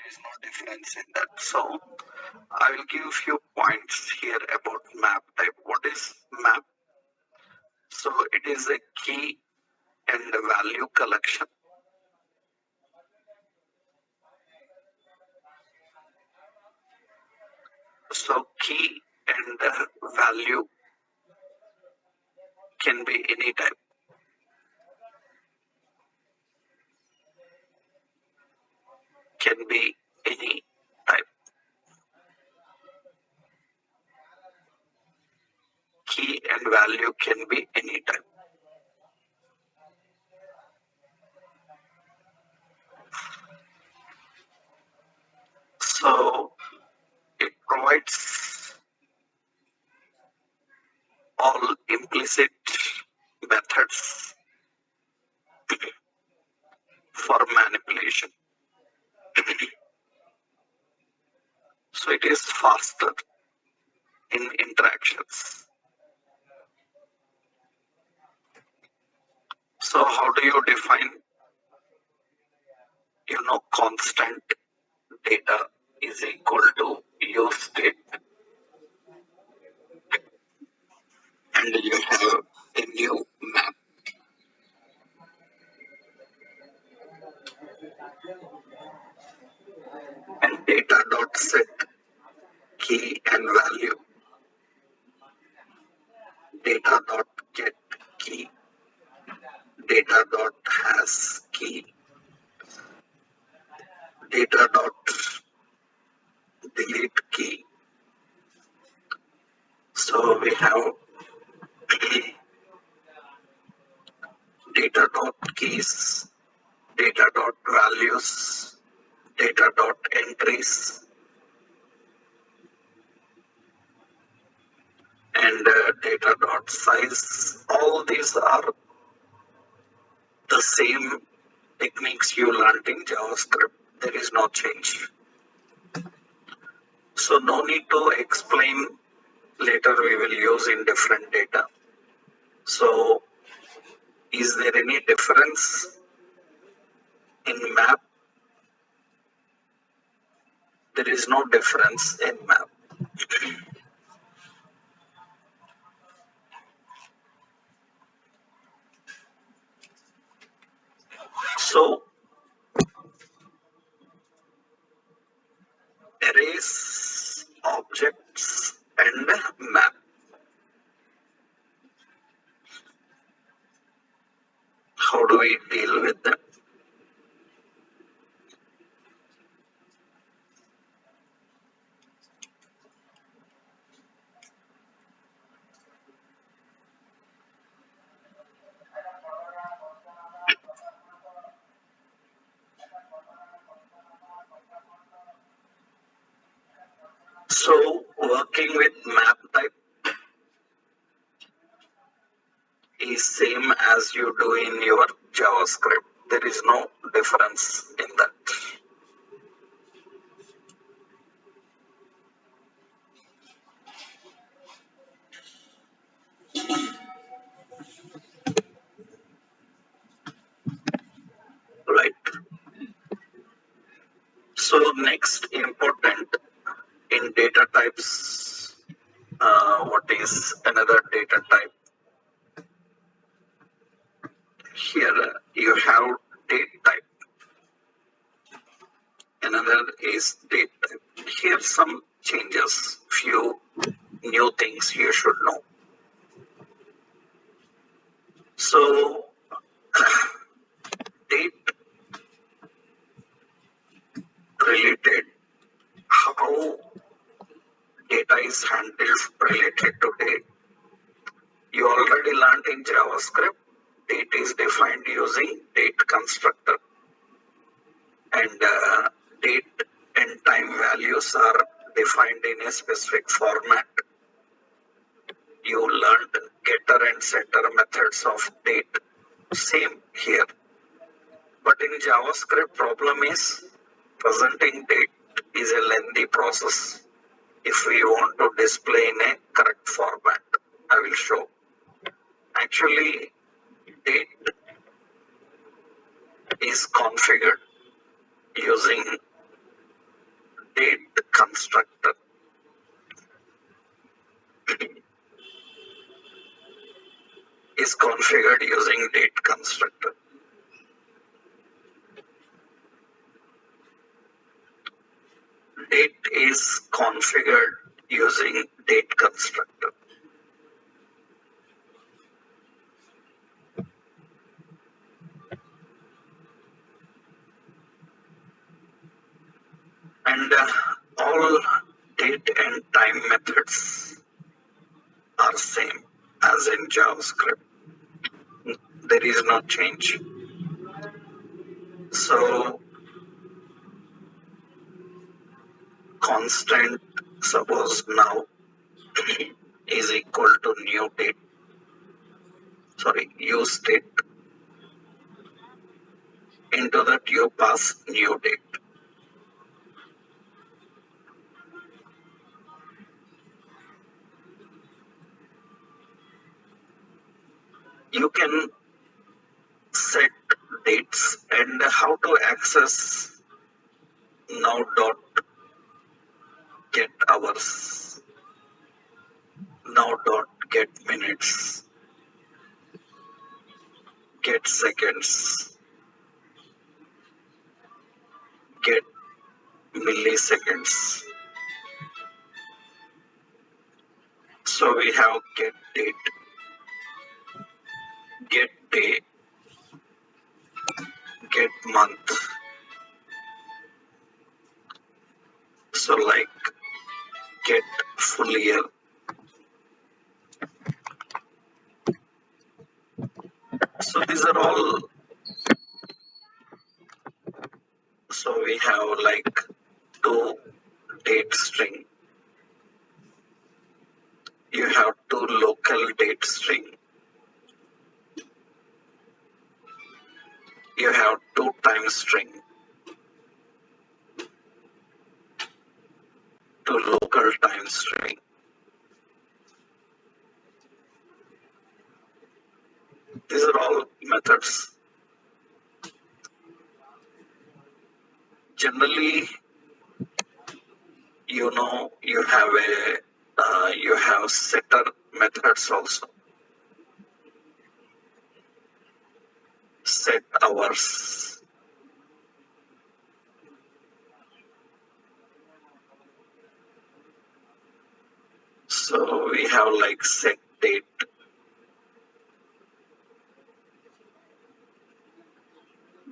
is no difference in that. So I will give few points here about map type. What is map? So it is a key and value collection. So key and value can be any type. Can be any type. Key and value can be any type. So it provides all implicit methods for manipulation. So it is faster in interactions. So how do you define, constant data is equal to U state, and you have a new map. And data dot set key and value. Data dot get key. Data dot has key. Data dot delete key. So we have data dot keys, data dot values, data dot entries, and data dot size. All these are the same techniques you learned in JavaScript. There is no change. So no need to explain. Later we will use in different data. So is there any difference in map? There is no difference in map. So arrays, objects, and map. How do we deal with them? So working with map type is same as you do in your JavaScript. There is no difference in that. Right. So next important in data types, what is another data type? Here you have date type. Another is date type. Here some changes, few new things you should know. So date related, how data is handled related to date. You already learned in JavaScript, date is defined using date constructor, and date and time values are defined in a specific format. You learned getter and setter methods of date. Same here. But in JavaScript, problem is presenting date is a lengthy process if we want to display in a correct format. I will show. Actually, date is configured using constructor is configured using date constructor. Date is configured using date constructor. And all date and time methods are same as in JavaScript. There is no change. So constant, suppose now is equal to new date. Sorry, use date. Into that you pass new date. You can set dates and how to access now dot get hours, now dot get minutes, get seconds, get milliseconds. So we have get date, get day, get month. So like get full year. So these are all. So we have like two date string. You have two local date string. You have two time string. Two local time string. These are all methods. Generally, you know, you have setter methods also. Set hours. So we have like set date.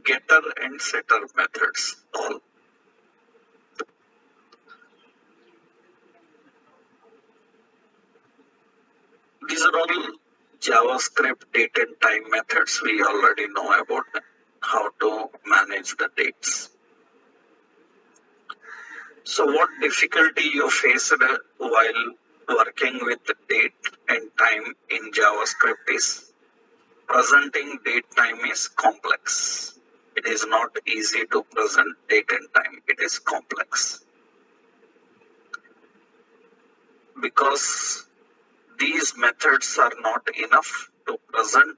Getter and setter methods all. These are all JavaScript date and time methods. We already know about how to manage the dates. So what difficulty you faced while working with date and time in JavaScript is presenting date time is complex. It is not easy to present date and time. It is complex. Because these methods are not enough to present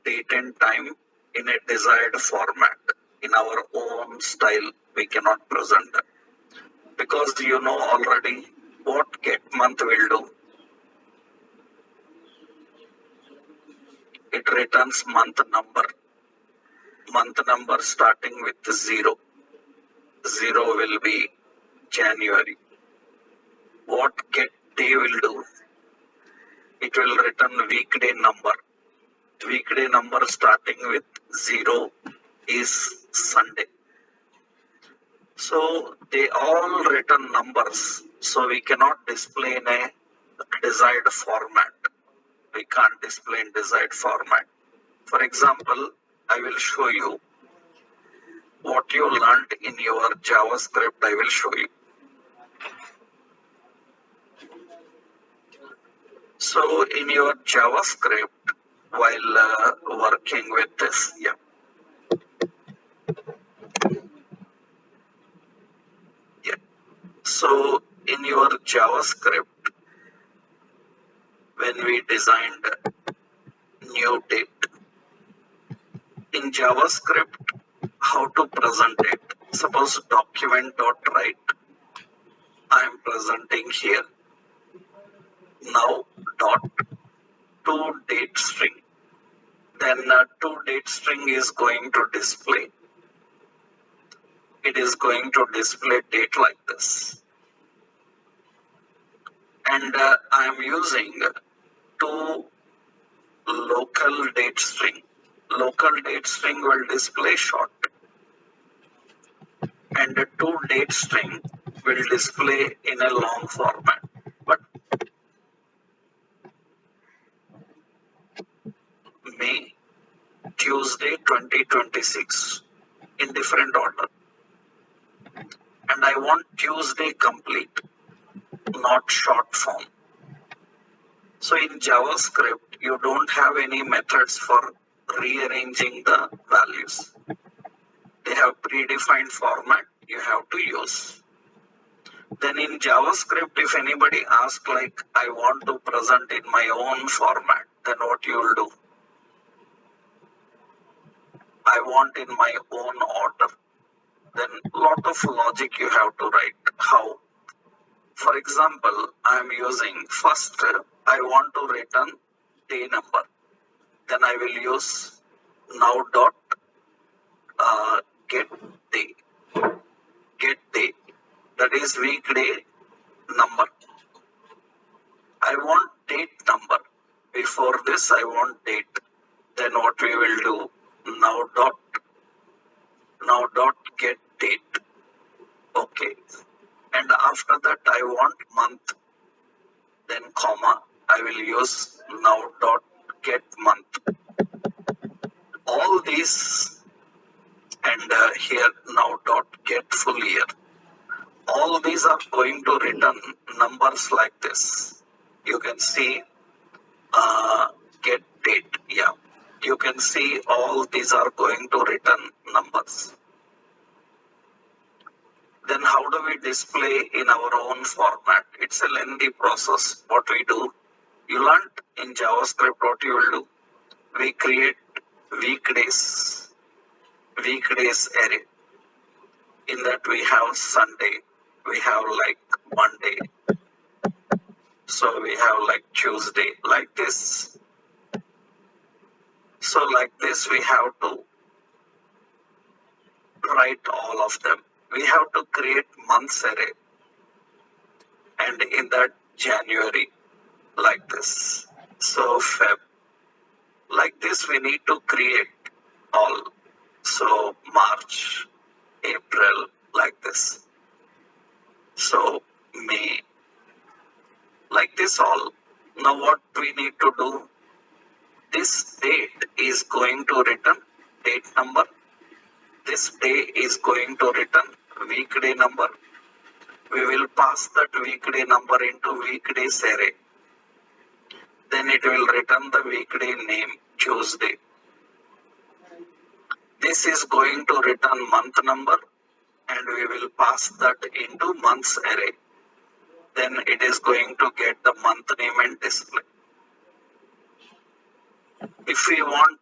date and time in a desired format. In our own style, we cannot present them. Because you know already what get month will do. It returns month number starting with 0. 0 will be January. What get day will do? It will return weekday number. Weekday number starting with 0 is Sunday. So they all return numbers. So we cannot display in a desired format. We can't display in desired format. For example, I will show you what you learned in your JavaScript. I will show you. So in your JavaScript, while working with this, So in your JavaScript, when we designed new date, in JavaScript, how to present it? Suppose document.write. I am presenting here. Now dot to date string. Then to date string is going to display. It is going to display date like this. And I am using two local date string. Local date string will display short, and the to date string will display in a long format. But May, Tuesday 2026 in different order. And I want Tuesday complete, not short form. So in JavaScript, you don't have any methods for rearranging the values. They have predefined format you have to use. Then in JavaScript, if anybody asks like, I want to present in my own format, then what you will do? I want in my own order. Then lot of logic you have to write. How? For example, I am using first, I want to return day number. Then I will use now dot get day. Get day. That is weekday number. I want date number. Before this, I want date. Then what we will do? Now dot get date. Okay. And after that, I want month. Then comma. I will use now dot get month. All these and here now dot get full year. All these are going to return numbers like this. You can see get date. Yeah. You can see all these are going to return numbers. Then how do we display in our own format? It's a lengthy process. What we do, you learned in JavaScript what you will do. We create weekdays array. In that we have Sunday, we have like Monday, so we have like Tuesday, like this. So like this we have to write all of them. We have to create months array, and in that January, like this. So Feb, like this we need to create all. So March, April, like this. So May, like this all. Now what we need to do? This date is going to return date number. This day is going to return weekday number. We will pass that weekday number into weekdays array. Then it will return the weekday name, Tuesday. This is going to return month number, and we will pass that into months array. Then it is going to get the month name and display. If we want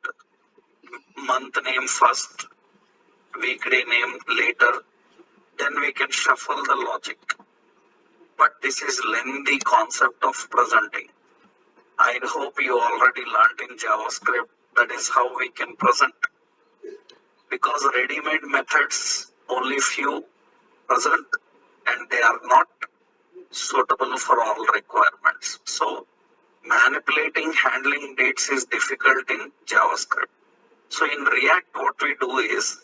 month name first, weekday name later, then we can shuffle the logic. But this is lengthy concept of presenting. I hope you already learned in JavaScript that is how we can present. Because ready-made methods, only few present, and they are not suitable for all requirements. So manipulating, handling dates is difficult in JavaScript. So in React, what we do is,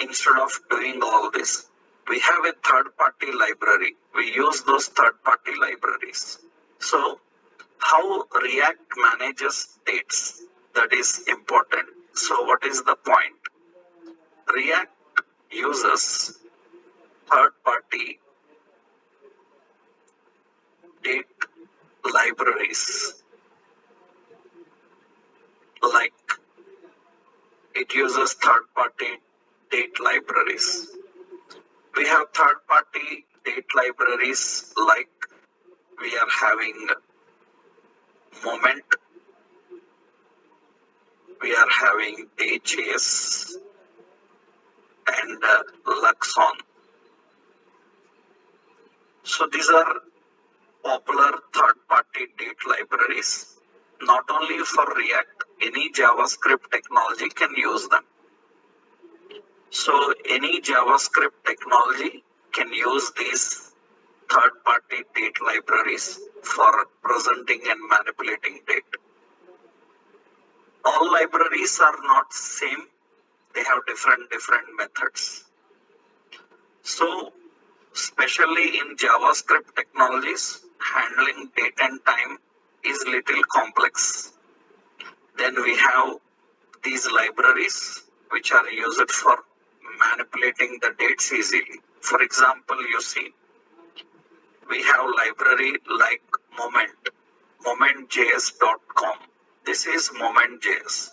instead of doing all this, we have a third-party library. We use those third-party libraries. So how React manages dates, that is important. So what is the point? React uses third-party date libraries, like it uses third-party date libraries. We have third-party date libraries like we are having Moment, we are having Day.js and Luxon. So these are popular third-party date libraries. Not only for React, any JavaScript technology can use them. So any JavaScript technology can use these third-party date libraries for presenting and manipulating date. All libraries are not same. They have different methods. So especially in JavaScript technologies, handling date and time is little complex. Then we have these libraries which are used for manipulating the dates easily. For example, you see, we have library like Moment, momentjs.com. This is Moment.js.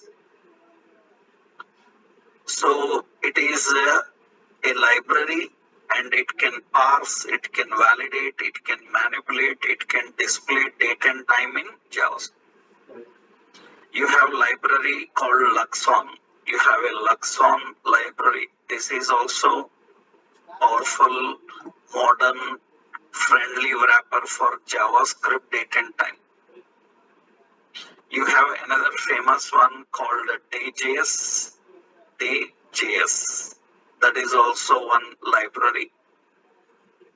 So it is a library and it can parse, it can validate, it can manipulate, it can display date and time in JavaScript. You have library called Luxon. You have a Luxon library. This is also powerful, modern, friendly wrapper for JavaScript date and time. You have another famous one called Day.js. Day.js. That is also one library.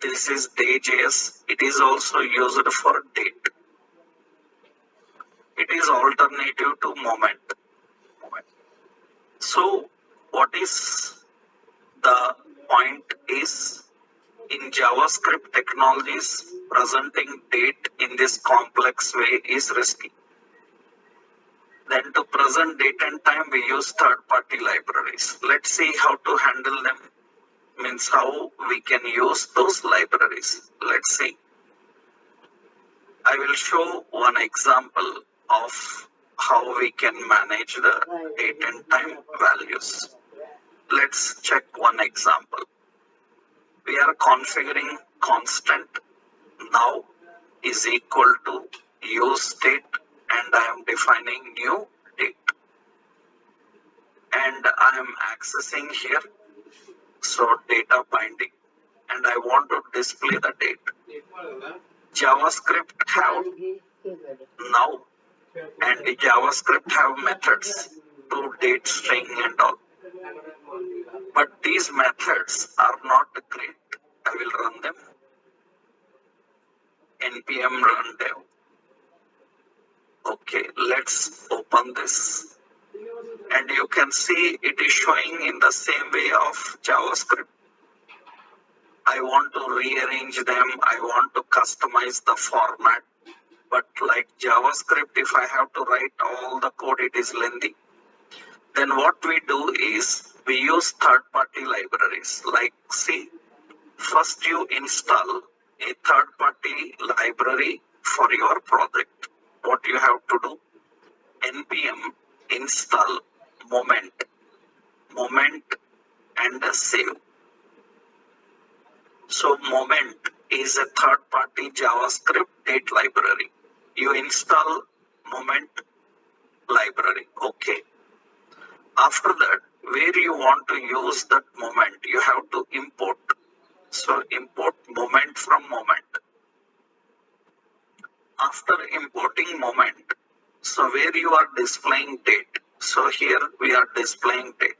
This is Day.js. It is also used for date. It is alternative to Moment. So what is the point is, in JavaScript technologies, presenting date in this complex way is risky. Then to present date and time, we use third-party libraries. Let's see how to handle them, means how we can use those libraries. Let's see. I will show one example of how we can manage the date and time values. Let's check one example. We are configuring constant now is equal to use state, and I am defining new date. And I am accessing here, so data binding, and I want to display the date. JavaScript have now and JavaScript have methods to date string and all. But these methods are not great. I will run them. npm run dev. Okay, let's open this. And you can see it is showing in the same way of JavaScript. I want to rearrange them. I want to customize the format. But like JavaScript, if I have to write all the code, it is lengthy. Then what we do is we use third-party libraries. Like, see, first you install a third-party library for your project. What you have to do? npm install moment and save. So Moment is a third-party JavaScript date library. You install Moment library. Okay. After that, where you want to use that Moment, you have to import. So import Moment from Moment. After importing Moment, so where you are displaying date. So here we are displaying date.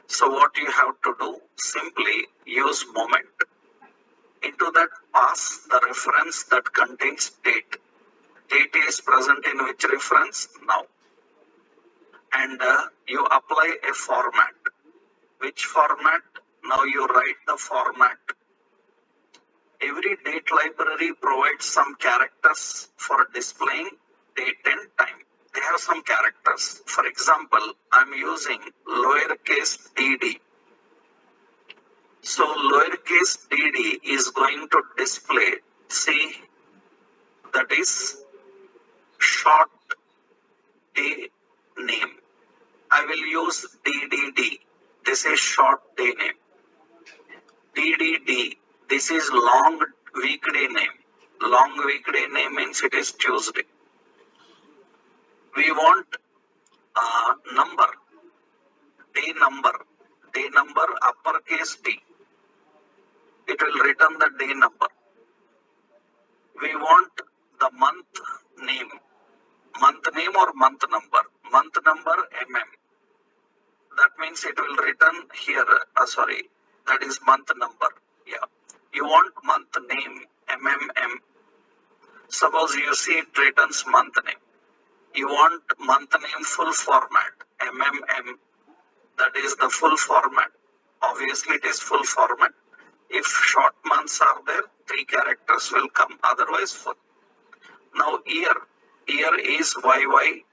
So what you have to do, simply use Moment. Into that pass the reference that contains date. Date is present in which reference? Now. And you apply a format. Which format? Now you write the format. Every date library provides some characters for displaying date and time. They have some characters. For example, I'm using lowercase dd. So lowercase dd is going to display, see, that is short day name. I will use ddd. This is short day name. ddd. This is long weekday name. Long weekday name means it is Tuesday. We want number, day number uppercase D. It will return the day number. We want the name or month number. Month number mm. That means it will return here. Sorry, that is month number. Yeah. You want month name MMM. Suppose you see it returns month name. You want month name full format MMM. That is the full format. Obviously, it is full format. If short months are there, 3 characters will come. Otherwise, full. Now year is YY.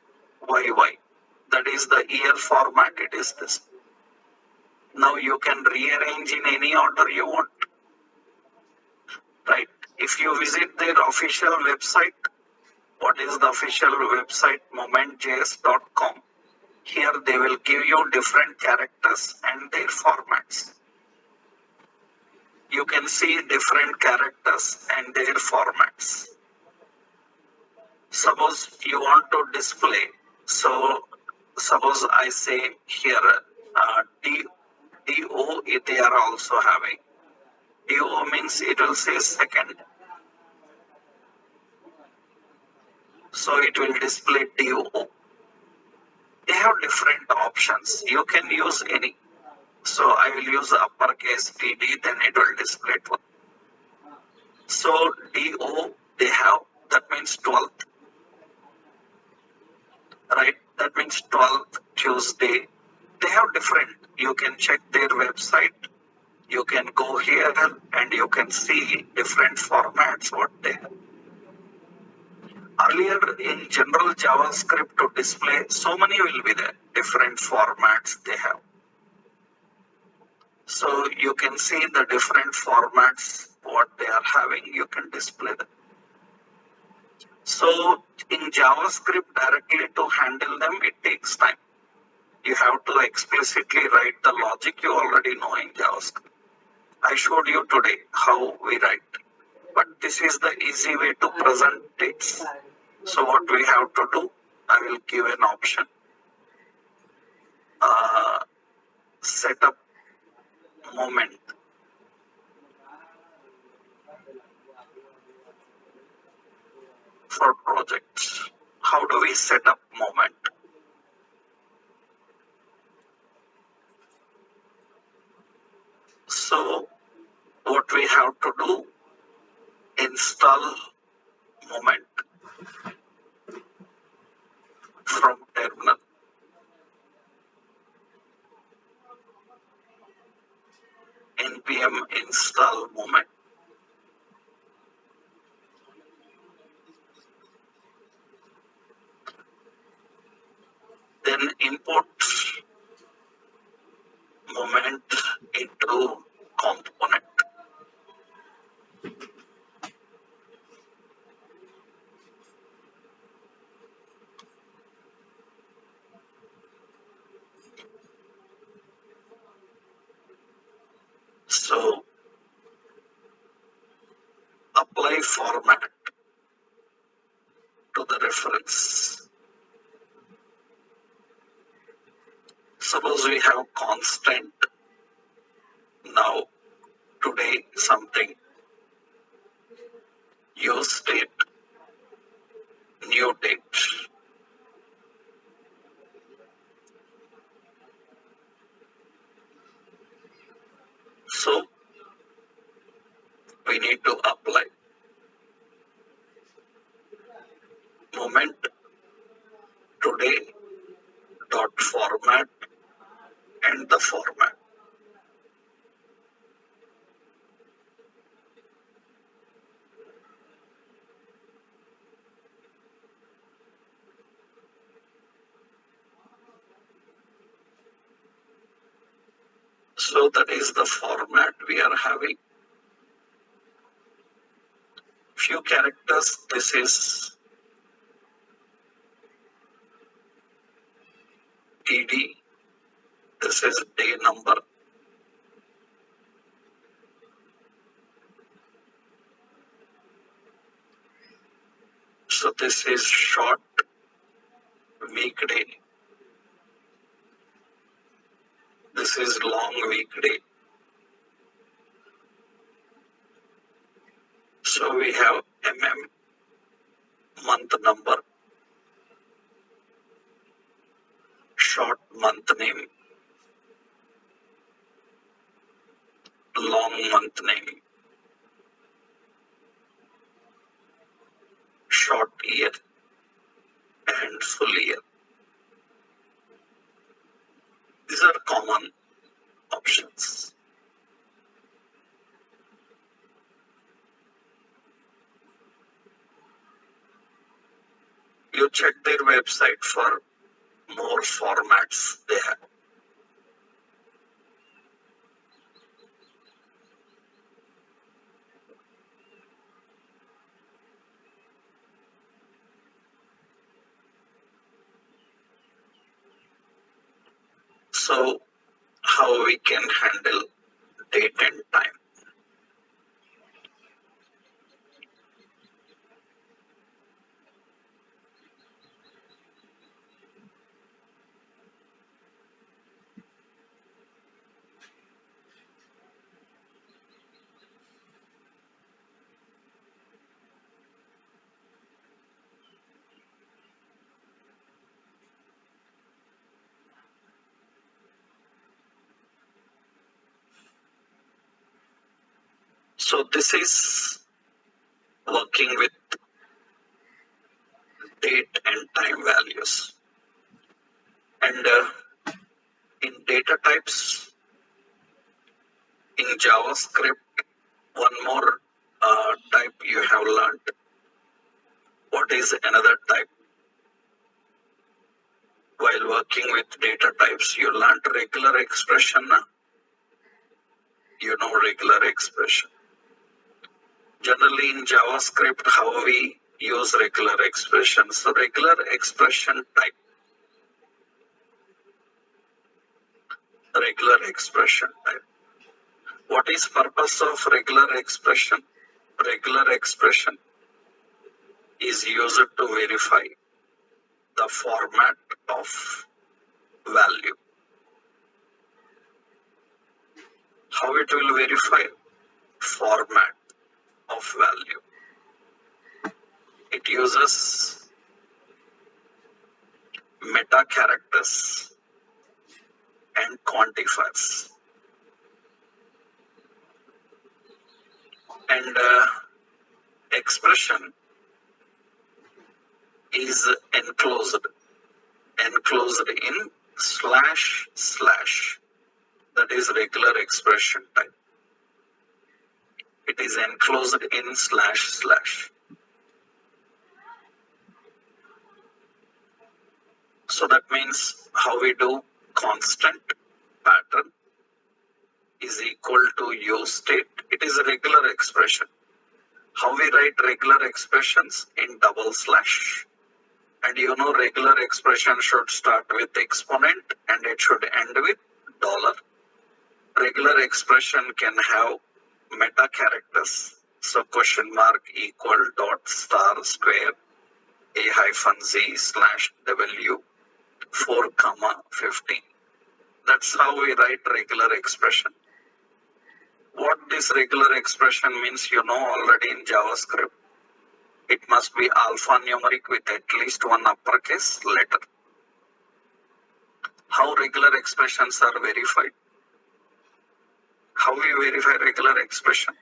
That is the year format. It is this. Now you can rearrange in any order you want. Right? If you visit their official website, what is the official website? momentjs.com. Here they will give you different characters and their formats. You can see different characters and their formats. Suppose you want to display. So suppose I say here DO they are also having. DO means it will say second. So it will display DO. They have different options. You can use any. So I will use uppercase DD, then it will display 12. So DO they have, that means 12th. Right? That means 12th Tuesday. They have different. You can check their website. You can go here and you can see different formats what they have. Earlier in general JavaScript to display, so many will be there, different formats they have. So you can see the different formats, what they are having, you can display them. So in JavaScript directly to handle them, it takes time. You have to explicitly write the logic you already know in JavaScript. I showed you today how we write, but this is the easy way to present it. So what we have to do, I will give an option. Set up moment. For projects. How do we set up moment? So what we have to do, install moment from terminal. npm install moment. Then import moment into component. So apply format to the reference. Suppose we have constant. Now today something. Use date. New date. So we need to apply moment today dot format and the format. So that is the format we are having. Few characters, this is TD, this is day number. So this is short weekday. This is long weekday. So we have month number, short month name, long month name, short year, and full year. These are common options. You check their website for more formats they have. So how we can handle date and time? So this is working with date and time values. And in data types, in JavaScript, one more type you have learned. What is another type? While working with data types, you learned regular expression. You know regular expression. Generally in JavaScript, how we use regular expressions. So regular expression type. Regular expression type. What is purpose of regular expression? Regular expression is used to verify the format of value. How it will verify? Format of value. It uses meta characters and quantifiers. And expression is enclosed in slash slash. That is regular expression type. It is enclosed in slash slash. So that means how we do constant pattern is equal to use state. It is a regular expression. How we write regular expressions? In double slash. And you know regular expression should start with exponent and it should end with dollar. Regular expression can have meta characters. So question mark equal dot star square a hyphen z slash w 4 comma 15. That's how we write regular expression. What this regular expression means, you know already in JavaScript. It must be alphanumeric with at least one uppercase letter. How regular expressions are verified? How we verify regular expression?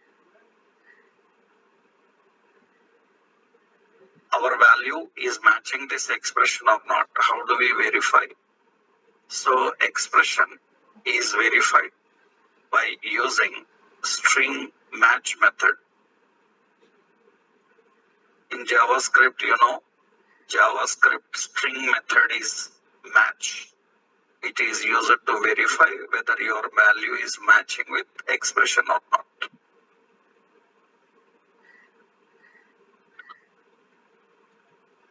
Our value is matching this expression or not. How do we verify? So expression is verified by using string match method. In JavaScript, you know, JavaScript string method is match. It is used to verify whether your value is matching with expression or not.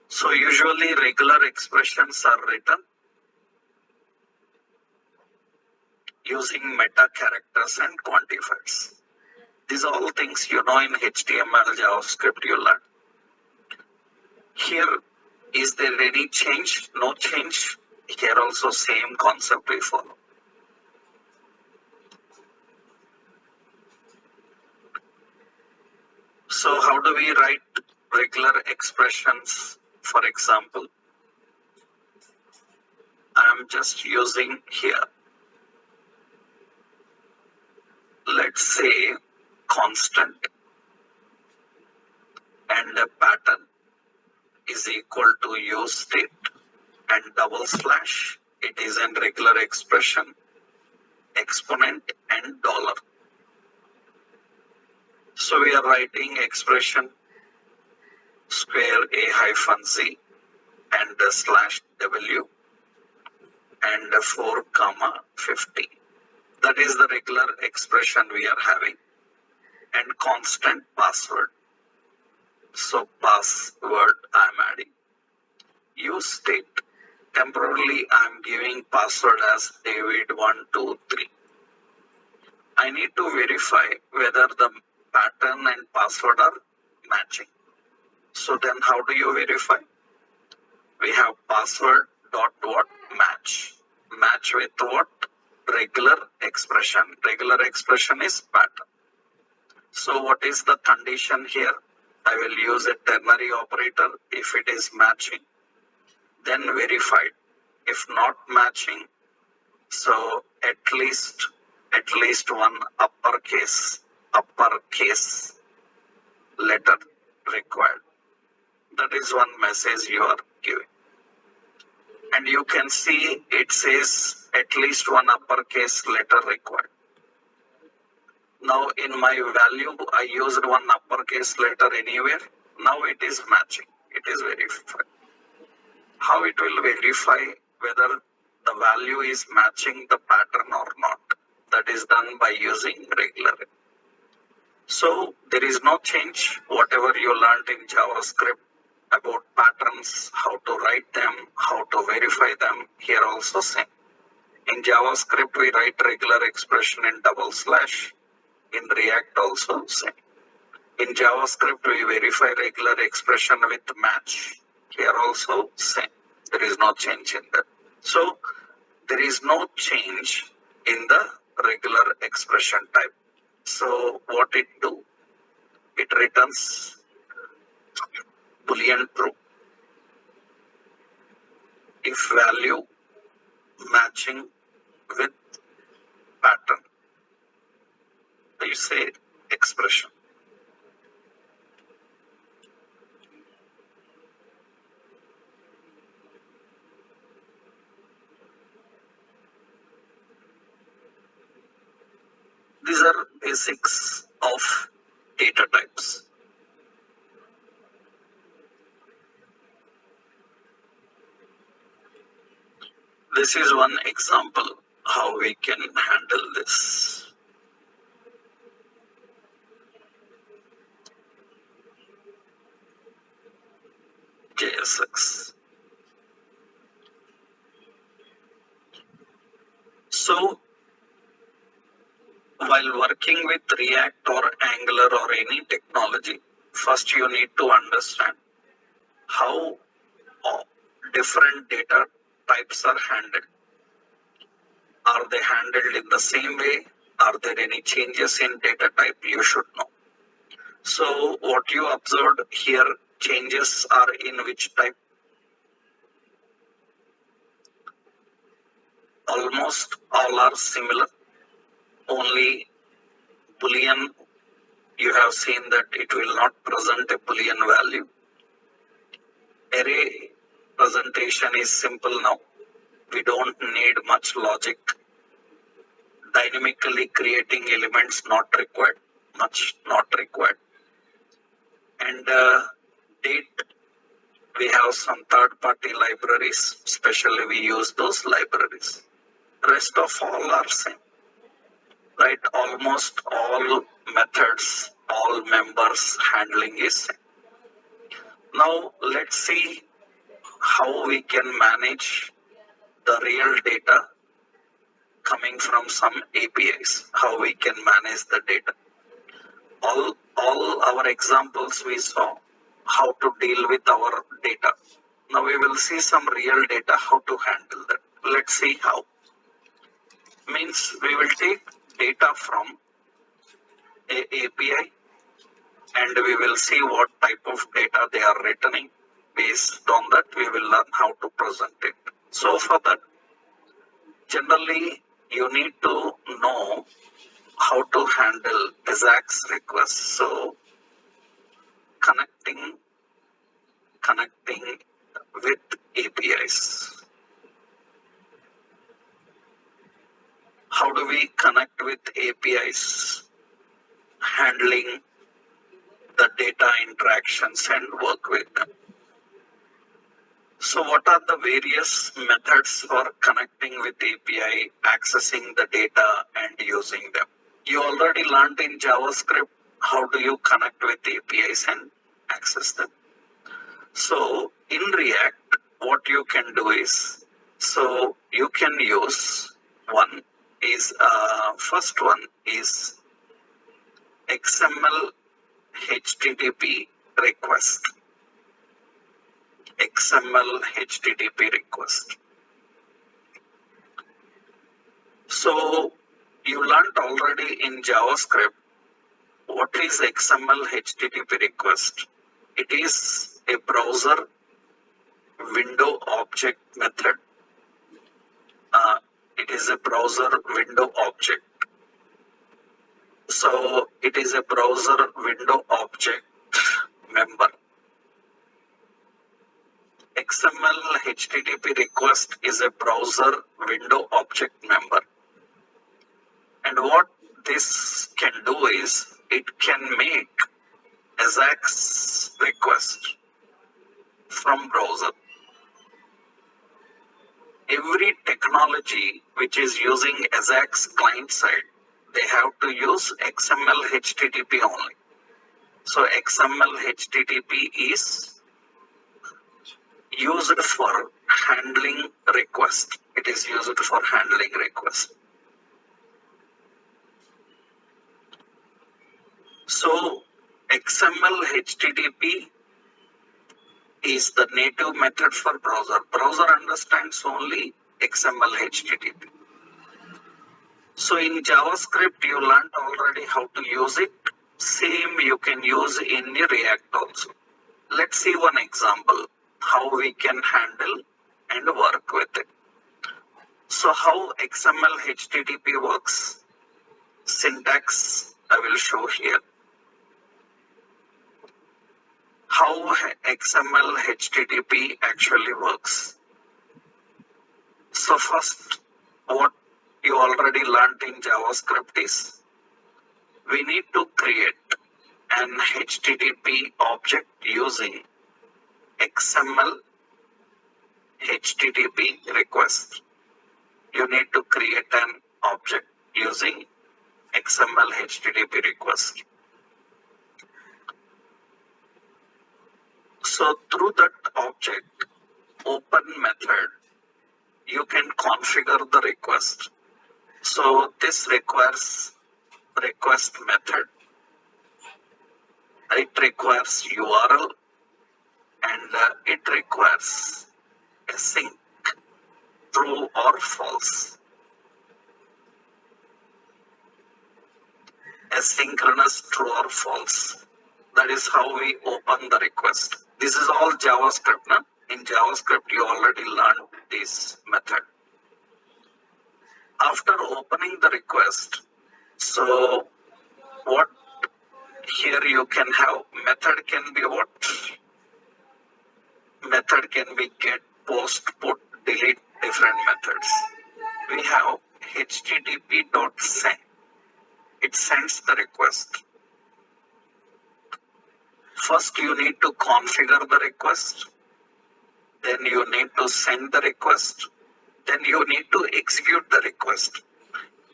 So usually regular expressions are written using meta characters and quantifiers. These are all things you know in HTML, JavaScript you learn. Here, is there any change? No change. Here also same concept we follow. So how do we write regular expressions. For example, I am just using here, let's say constant and a pattern is equal to use state and double slash. It is a regular expression, exponent and dollar. So we are writing expression square a hyphen z and a slash w and a 4 comma 50. That is the regular expression we are having, and constant password. So password I am adding. Use state. Temporarily I am giving password as David123. I need to verify whether the pattern and password are matching. So then how do you verify? We have password dot what match. Match with what? Regular expression. Regular expression is pattern. So what is the condition here? I will use a ternary operator if it is matching. Then verified. If not matching, so at least one uppercase letter required. That is one message you are giving. And you can see it says at least one uppercase letter required. Now in my value, I used one uppercase letter anywhere. Now it is matching. It is verified. How it will verify whether the value is matching the pattern or not? That is done by using regular. So there is no change. Whatever you learned in JavaScript about patterns, how to write them, how to verify them, here also same. In JavaScript, we write regular expression in double slash. In React also same. In JavaScript, we verify regular expression with match. Here also same. There is no change in that. So there is no change in the regular expression type. So what it do? It returns Boolean true if value matching with pattern. You say expression. These are basics of data types. This is one example how we can handle this. JSX. So while working with React or Angular or any technology, first you need to understand how different data types are handled. Are they handled in the same way? Are there any changes in data type? You should know. So what you observed here, changes are in which type? Almost all are similar. Only Boolean, you have seen that it will not present a Boolean value. Array presentation is simple now. We don't need much logic. Dynamically creating elements not required, much not required. And date, we have some third-party libraries, especially we use those libraries. Rest of all are same, right? Almost all methods, all members handling is same. Now let's see how we can manage the real data coming from some APIs, how we can manage the data. All our examples we saw how to deal with our data. Now we will see some real data, how to handle that. Let's see how. Means we will take data from a API and we will see what type of data they are returning. Based on that, we will learn how to present it. So for that, generally, you need to know how to handle AJAX requests. So connecting with APIs. How do we connect with APIs? Handling the data interactions and work with them. So what are the various methods for connecting with API, accessing the data and using them? You already learned in JavaScript how do you connect with APIs and access them. So in React, what you can do is, so you can use first one is XML HTTP request. XML HTTP request. So you learned already in JavaScript what is XML HTTP request. It is a browser window object method. It is a browser window object. So it is a browser window object member. XML HTTP request is a browser window object member. And what this can do is it can make AJAX request from browser. Every technology which is using AJAX client side, they have to use XML HTTP only. So XML HTTP is used for handling request. It is used for handling request. So XML HTTP is the native method for browser. Browser understands only XML HTTP. So in JavaScript, you learned already how to use it. Same you can use in the React also. Let's see one example, how we can handle and work with it. So how XML HTTP works, syntax I will show here. How XML HTTP actually works. So first, what you already learned in JavaScript is we need to create an HTTP object using XML HTTP request. You need to create an object using XML HTTP request. So through that object, open method, you can configure the request. So this requires request method. It requires URL and it requires async, true or false. Asynchronous, true or false. That is how we open the request. This is all JavaScript. No? In JavaScript, you already learned this method. After opening the request, so what here you can have method can be what? Method can be get, post, put, delete, different methods. We have http.send. It sends the request. First, you need to configure the request. Then you need to send the request. Then you need to execute the request.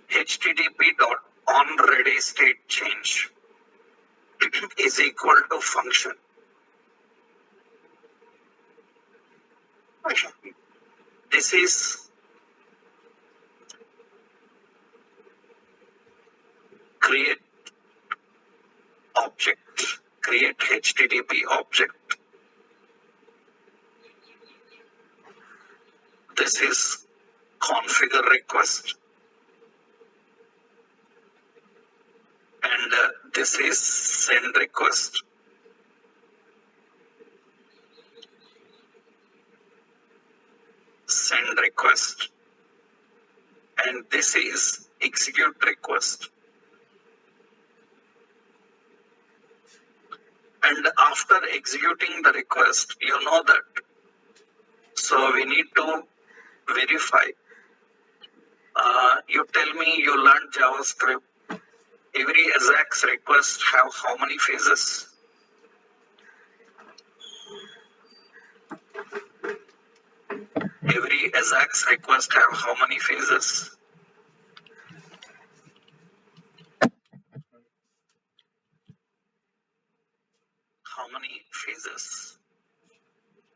http.onReadyStateChange is equal to function. This is create object, create HTTP object. This is configure request. And This is send request. Send request. And this is execute request. And after executing the request, you know that. So we need to verify. You tell me you learned JavaScript. Every AJAX request have how many phases? Every AJAX request have how many phases? How many phases?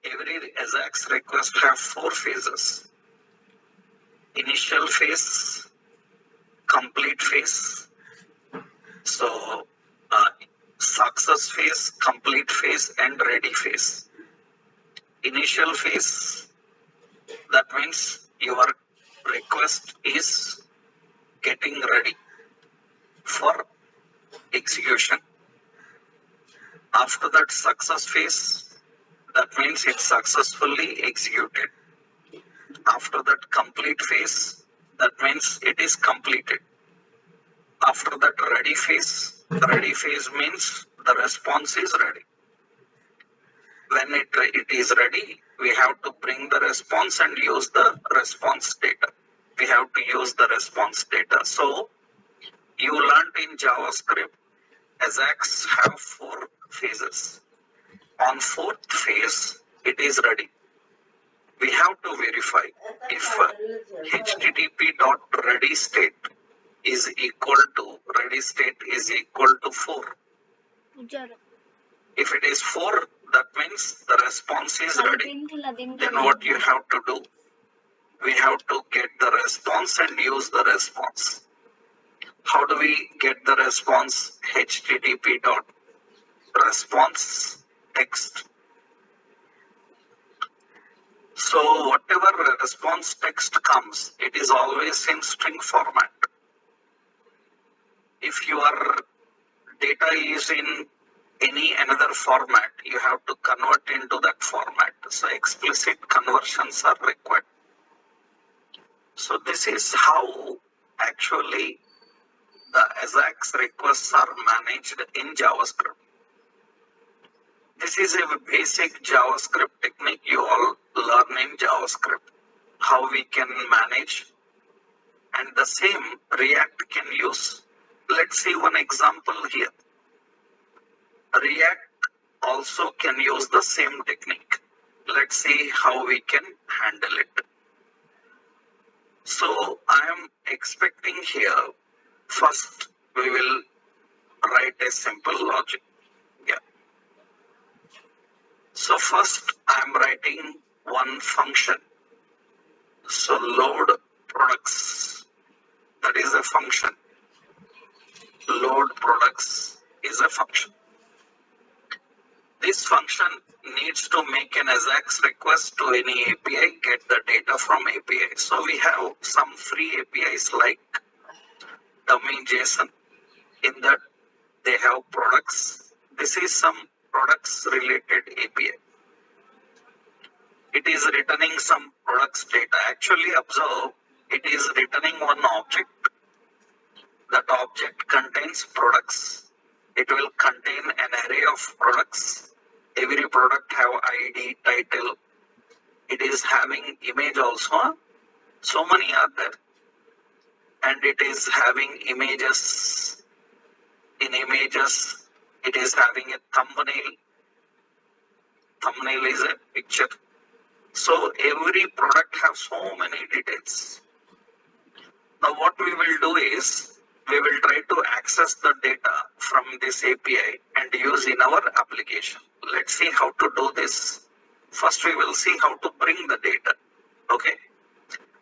Every AJAX request have 4 phases. Initial phase, complete phase. So success phase, complete phase, and ready phase. Initial phase, that means your request is getting ready for execution. After that success phase, that means it's successfully executed. After that complete phase, that means it is completed. After that ready phase means the response is ready. When it is ready, we have to bring the response and use the response data. We have to use the response data. So you learned in JavaScript, AJAX have 4 phases. On 4th phase, it is ready. We have to verify if http.ready_state is equal to 4. If it is 4, that means the response is ready. Then what you have to do? We have to get the response and use the response. How do we get the response? http.response text. So whatever response text comes, it is always in string format. If your data is in any another format, you have to convert into that format. So explicit conversions are required. So this is how actually the AJAX requests are managed in JavaScript. This is a basic JavaScript technique you all learn in JavaScript. How we can manage, and the same React can use. Let's see one example here. React also can use the same technique. Let's see how we can handle it. So I am expecting here, first we will write a simple logic. Yeah. So first I am writing one function. So load products, that is a function. Load products is a function. This function needs to make an AJAX request to any API, get the data from API. So we have some free APIs like dummy.json. In that they have products. This is some products related API. It is returning some products data. Actually observe, it is returning one object. That object contains products. It will contain an array of products. Every product have ID, title. It is having image also. So many are there. And it is having images. In images, it is having a thumbnail. Thumbnail is a picture. So every product has so many details. Now what we will do is, we will try to access the data from this API and use in our application. Let's see how to do this. First we will see how to bring the data. Okay.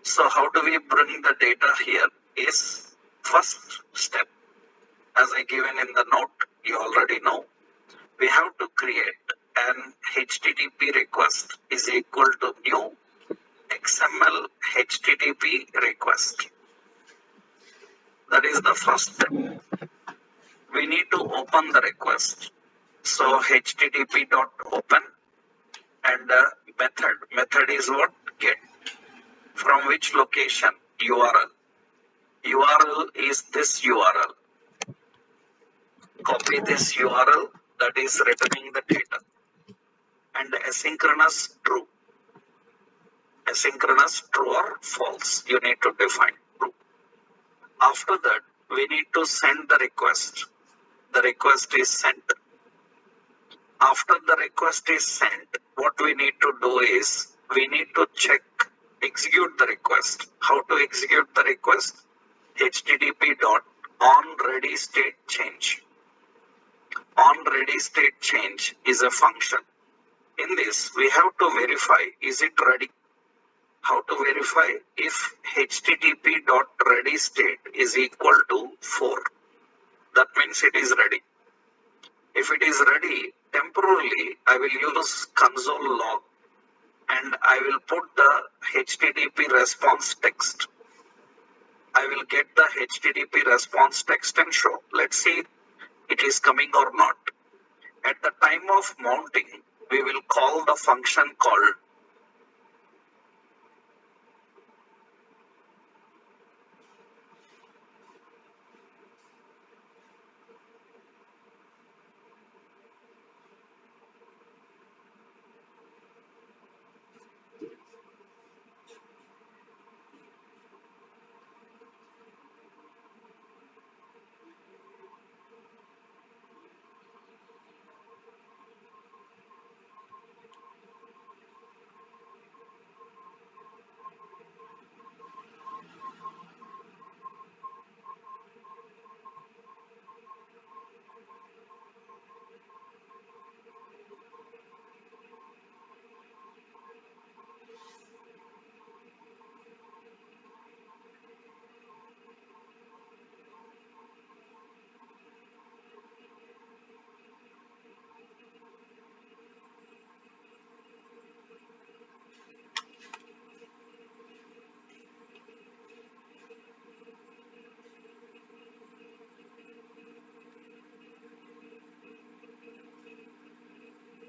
So how do we bring the data here is first step. As I given in the note, you already know. We have to create an HTTP request is equal to new XML HTTP request. That is the first step. we need to open the request. So HTTP dot open and the method is what? Get. From which location? URL. URL is this URL. Copy this URL that is returning the data. And asynchronous true. Asynchronous true or false. You need to define true. After that, we need to send the request. The request is sent. After the request is sent, what we need to do is we need to check, execute the request. How to execute the request? HTTP dot on ready state change. On ready state change is a function. In this, we have to verify, is it ready? How to verify? If HTTP dot ready state is equal to 4, that means it is ready. If it is ready, temporarily I will use console log and I will put the HTTP response text. I will get the HTTP response text and show. Let's see it is coming or not. At the time of mounting, we will call the function called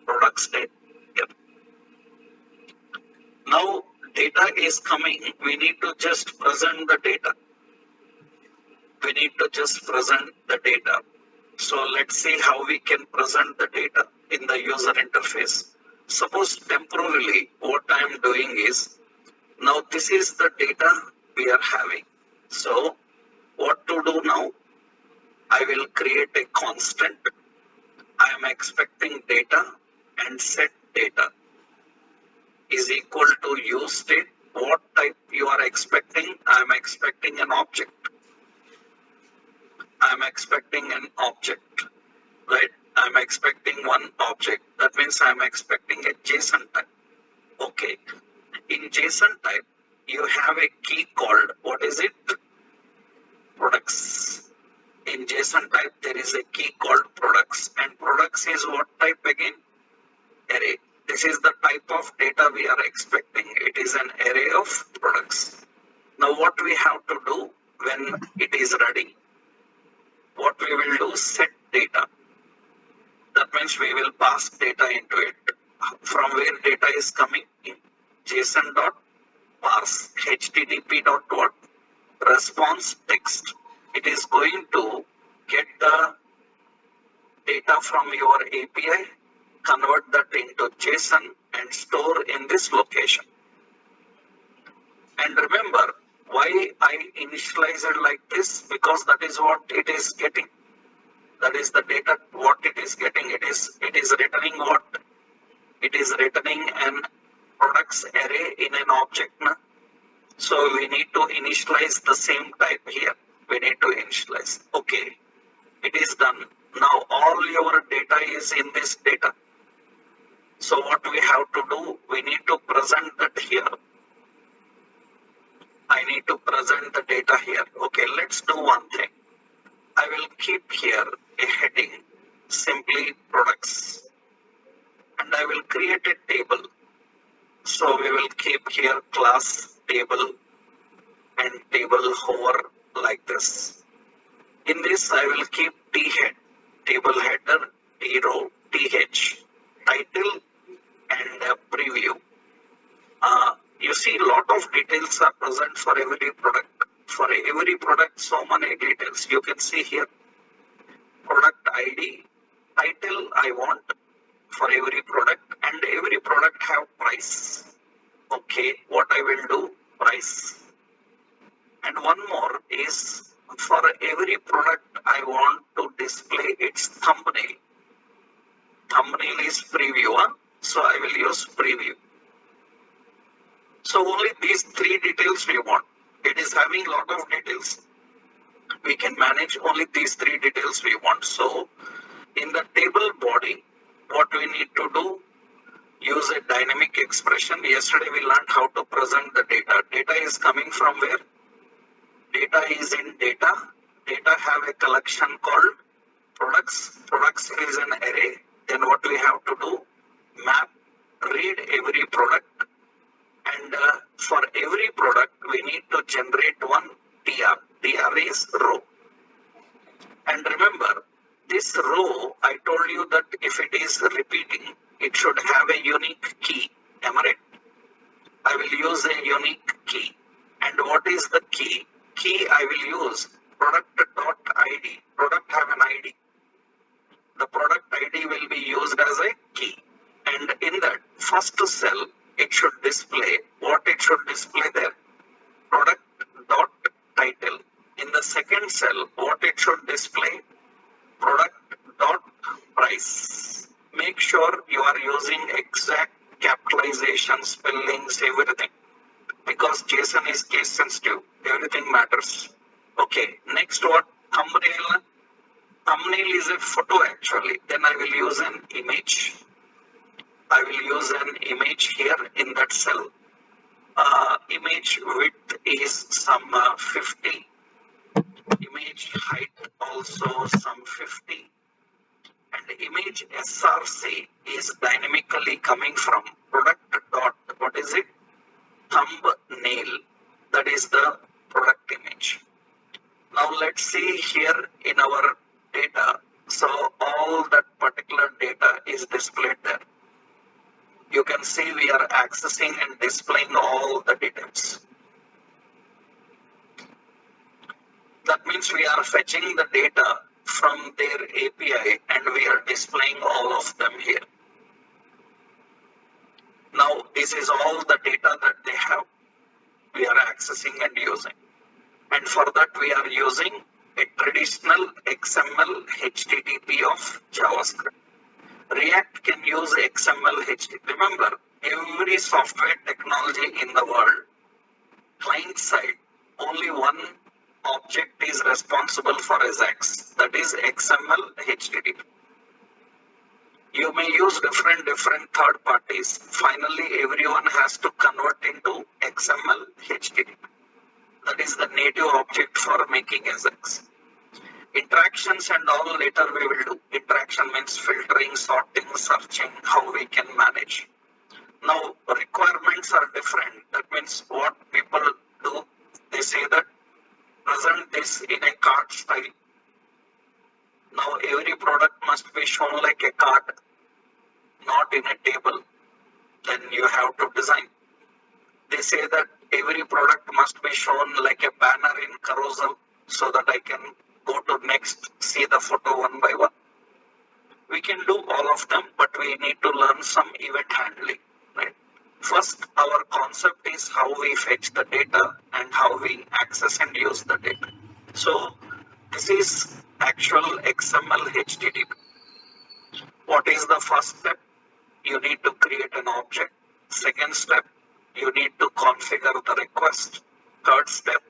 product state. Yep. Now data is coming. We need to just present the data. We need to just present the data. So let's see how we can present the data in the user interface. Suppose temporarily what I am doing is, now this is the data we are having. So what to do now? I will create a constant. I am expecting data and set data is equal to use state. What type you are expecting? I am expecting an object. I am expecting an object, right? I am expecting one object. That means I am expecting a JSON type. Okay. In JSON type, you have a key called, what is it? Products. In JSON type, there is a key called products. And products is what type again? Array. This is the type of data we are expecting. It is an array of products. Now what we have to do when it is ready? What we will do, set data. That means we will pass data into it. From where data is coming in? JSON dot parse HTTP dot what? Response text. It is going to get the data from your API, convert that into JSON and store in this location. And remember, why I initialize it like this? Because that is what it is getting. That is the data, what it is getting. It is returning what? It is returning an products array in an object. Na? So we need to initialize the same type here. We need to initialize. Okay, it is done. Now all your data is in this data. So what we have to do, we need to present that here. I need to present the data here. Okay, let's do one thing. I will keep here a heading, simply products. And I will create a table. So we will keep here class table and table hover like this. In this, I will keep T head, table header, T row, TH, title, and preview. You see, a lot of details are present for every product. For every product, so many details. You can see here, product ID, title I want for every product, and every product have price. Okay, what I will do, price. And one more is, for every product I want to display its thumbnail. Thumbnail is preview, so I will use preview. So only these three details we want. It is having lot of details. We can manage only these three details we want. So in the table body, what we need to do, use a dynamic expression. Yesterday we learned how to present the data. Data is coming from where? Data is in data. Data have a collection called products. Products is an array. Then what we have to do? Map, read every product. And for every product, we need to generate one TR. TR is row. And remember, this row, I told you that if it is repeating, it should have a unique key. Am I right? I will use a unique key. And what is the key? Key I will use product.id. Product have an ID. The product ID will be used as a key. And in that first cell, it should display what it should display there. Product dot title. In the second cell, what it should display? Product dot price. Make sure you are using exact capitalization, spellings, everything. Because JSON is case sensitive, everything matters. Okay, next what? Thumbnail. Thumbnail is a photo actually. Then I will use an image. I will use an image here in that cell. Image width is some 50. Image height also some 50. And image SRC is dynamically coming from product dot, what is it? Thumbnail. That is the product image. Now let's see here in our data. So all that particular data is displayed there. You can see we are accessing and displaying all the details. That means we are fetching the data from their API and we are displaying all of them here. Now this is all the data that they have. We are accessing and using. And for that we are using a traditional XML HTTP of JavaScript. React can use XML HTTP. Remember, every software technology in the world, client side, only one object is responsible for AJAX. That is XML HTTP. You may use different third parties. Finally, everyone has to convert into XML HTTP. That is the native object for making AJAX. Interactions and all later we will do. Interaction means filtering, sorting, searching, how we can manage. Now requirements are different. That means what people do, they say that present this in a card style. Now every product must be shown like a card, not in a table. Then you have to design. They say that every product must be shown like a banner in carousel so that I can go to next, see the photo one by one. We can do all of them, but we need to learn some event handling, right? First, our concept is how we fetch the data and how we access and use the data. So this is actual XML HTTP. What is the first step? You need to create an object. Second step, you need to configure the request. Third step,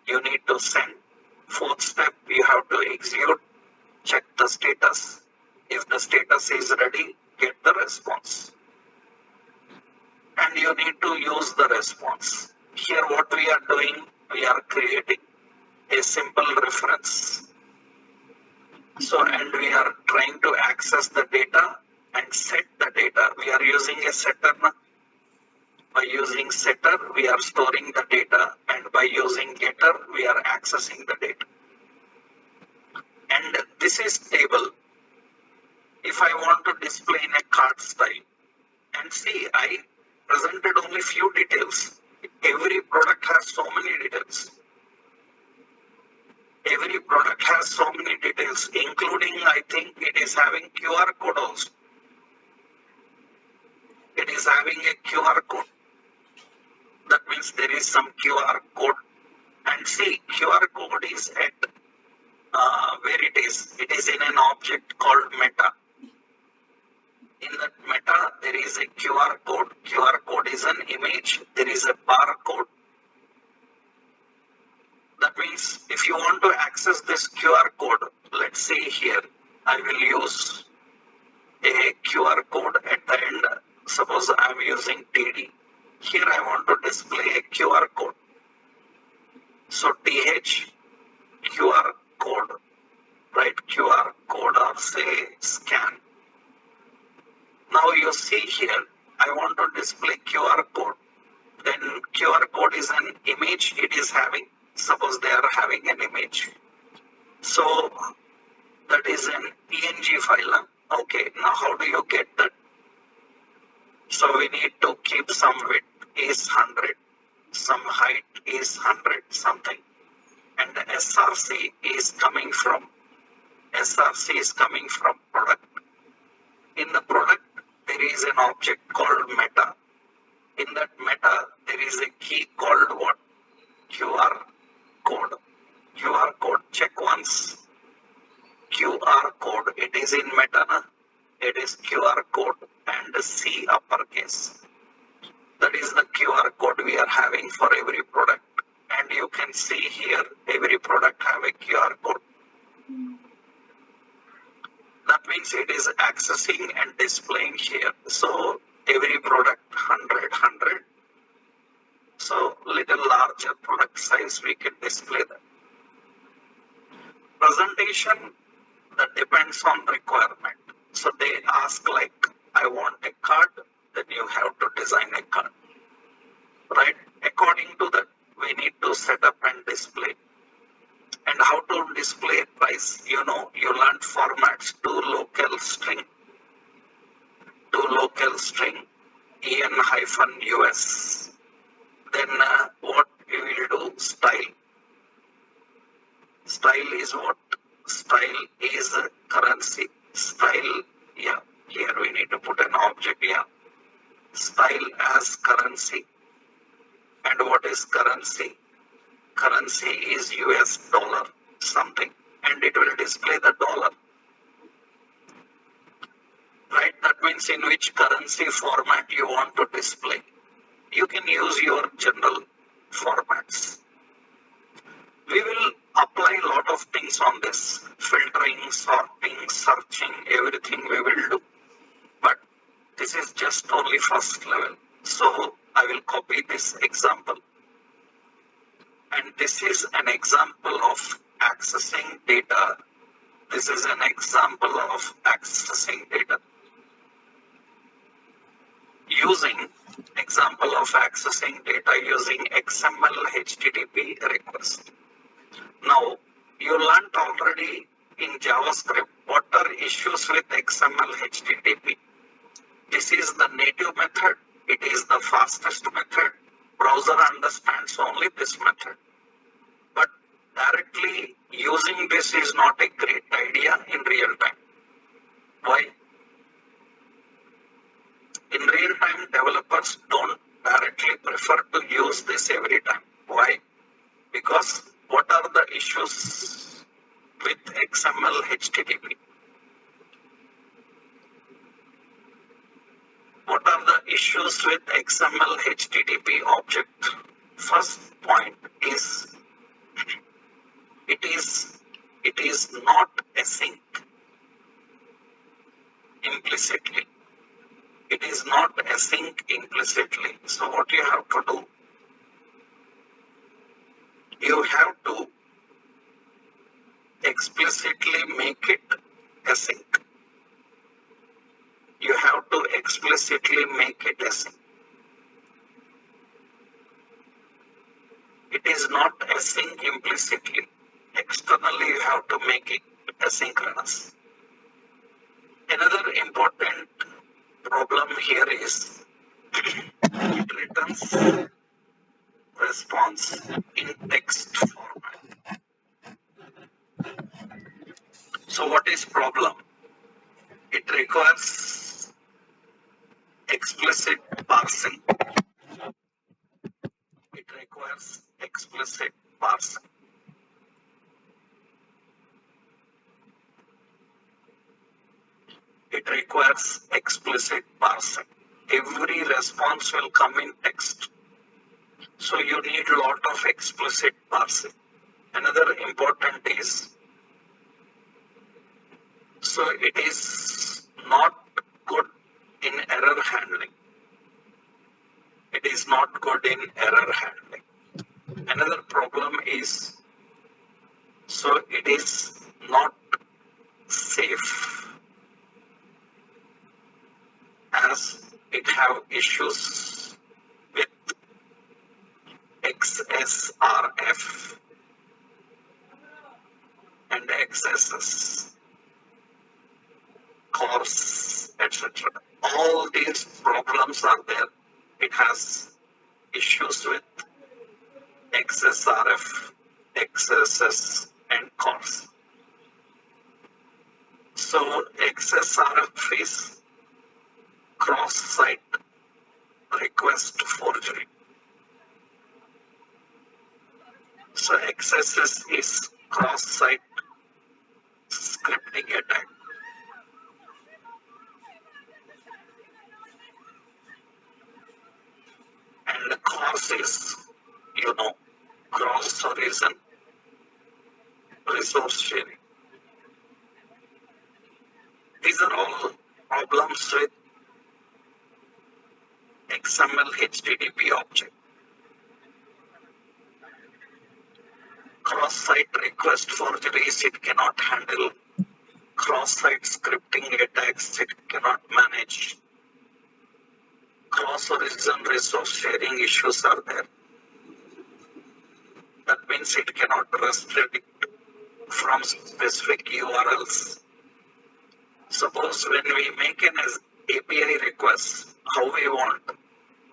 you need to send. Fourth step, you have to execute, check the status. If the status is ready, get the response. And you need to use the response. Here what we are doing, we are creating a simple reference. So, and we are trying to access the data and set the data. We are using a setter. By using setter, we are storing the data, and by using getter, we are accessing the data. And this is table. If I want to display in a card style, and see, I presented only few details. Every product has so many details. Every product has so many details, including, I think it is having QR code also. It is having a QR code. That means there is some QR code. And see, QR code is at where it is. It is in an object called meta. In that meta, there is a QR code. QR code is an image. There is a barcode. That means if you want to access this QR code, let's say here, I will use a QR code at the end. Suppose I am using TD. Here I want to display a QR code. So TH QR code, right? QR code or say scan. Now you see here, I want to display QR code. Then QR code is an image it is having. Suppose they are having an image. So that is an PNG file. Okay, now how do you get that? So we need to keep some width is 100, some height is 100 something, and the SRC is coming from product. In the product there is an object called meta. In that meta there is a key called what? QR code. QR code. Check once. QR code. It is in meta. Na? It is QR code and C uppercase. That is the QR code we are having for every product. And you can see here every product have a QR code. That means it is accessing and displaying here. So every product 100. So little larger product size we can display that. Presentation, that depends on requirement. So they ask like, I want a card, then you have to design a card, right? According to that, we need to set up and display. And how to display price, you know, you learned formats to local string, en-us. Then what we will do, style. Style is what? Style is currency. Style, yeah, here we need to put an object, yeah. Style as currency. And what is currency? Currency is US dollar something, and it will display the dollar. Right? That means in which currency format you want to display. You can use your general formats. We will apply a lot of things on this, filtering, sorting, searching, everything we will do. But this is just only first level. So I will copy this example. And this is an example of accessing data. This is an example of accessing data. Using example of accessing data using XML HTTP request. Now, you learned already in JavaScript what are issues with XML HTTP. This is the native method. It is the fastest method. Browser understands only this method. But directly using this is not a great idea in real time. Why? In real time, developers don't directly prefer to use this every time. Why? Because what are the issues with XML HTTP? What are the issues with XML HTTP object? First point is it is not async implicitly. It is not async implicitly. So what you have to do? You have to explicitly make it async. You have to explicitly make it async. It is not async implicitly. Externally, you have to make it asynchronous. Another important problem here is it returns response in text format. So what is problem? It requires explicit parsing. It requires explicit parsing. It requires explicit parsing. Every response will come in text. So you need a lot of explicit parsing. Another important is, so it is not good in error handling. It is not good in error handling. Another problem is, so it is not safe as it have issues with XSRF and XSS, CORS, etc. All these problems are there. It has issues with XSRF, XSS, and CORS. So XSRF is cross-site request forgery. So XSS is cross-site scripting attack. And the CORS is, cross-origin resource sharing. These are all problems with XML HTTP object. Cross-site request forgeries, it cannot handle. Cross-site scripting attacks, it cannot manage. Cross-origin resource sharing issues are there. That means it cannot restrict from specific URLs. Suppose when we make an API request, how we want,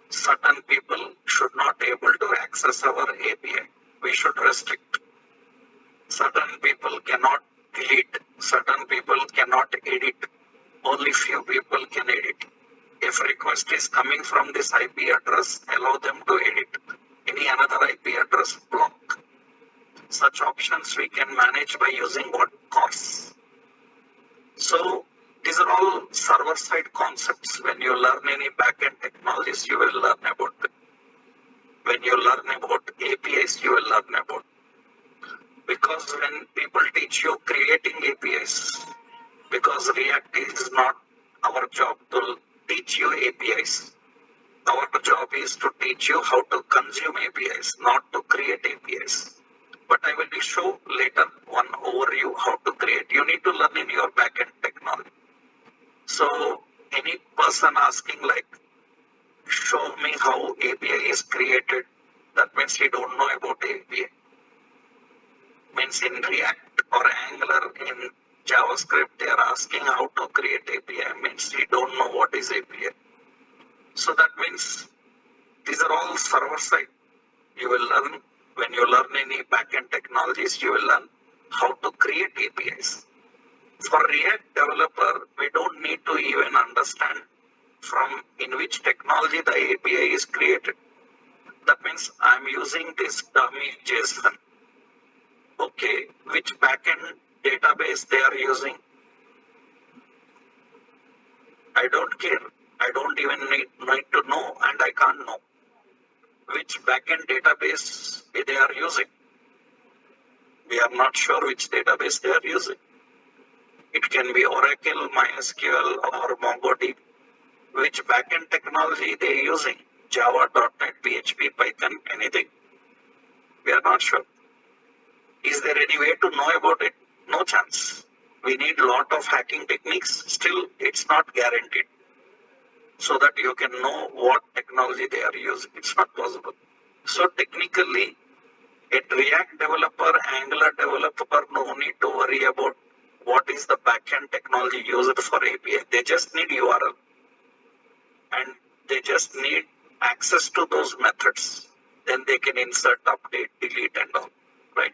certain people should not be able to access our API. We should restrict. Certain people cannot delete. Certain people cannot edit. Only few people can edit. If request is coming from this IP address, allow them to edit. Any another IP address, block. Such options we can manage by using what? CORS. So these are all server-side concepts. When you learn any backend technologies, you will learn about them. When you learn about APIs, you will learn about. Because when people teach you creating APIs, because React is not our job to teach you APIs. Our job is to teach you how to consume APIs, not to create APIs. But I will show later one overview how to create. You need to learn in your backend technology. So any person asking like, show me how API is created, that means he don't know about API. Means in React or Angular, in JavaScript, they are asking how to create API, means he don't know what is API. So that means these are all server side. You will learn, when you learn any backend technologies, you will learn how to create APIs. For React developer, we don't need to even understand from in which technology the API is created. That means I'm using this dummy JSON. Okay, which backend database they are using? I don't care. I don't even need to know, and I can't know which backend database they are using. We are not sure which database they are using. It can be Oracle, MySQL, or MongoDB. Which backend technology they are using? Java, .NET, PHP, Python, anything? We are not sure. Is there any way to know about it? No chance. We need a lot of hacking techniques. Still, it's not guaranteed. So that you can know what technology they are using. It's not possible. So technically, a React developer, Angular developer, no need to worry about What is the backend technology used for API? They just need URL and they just need access to those methods. Then they can insert, update, delete and all, right?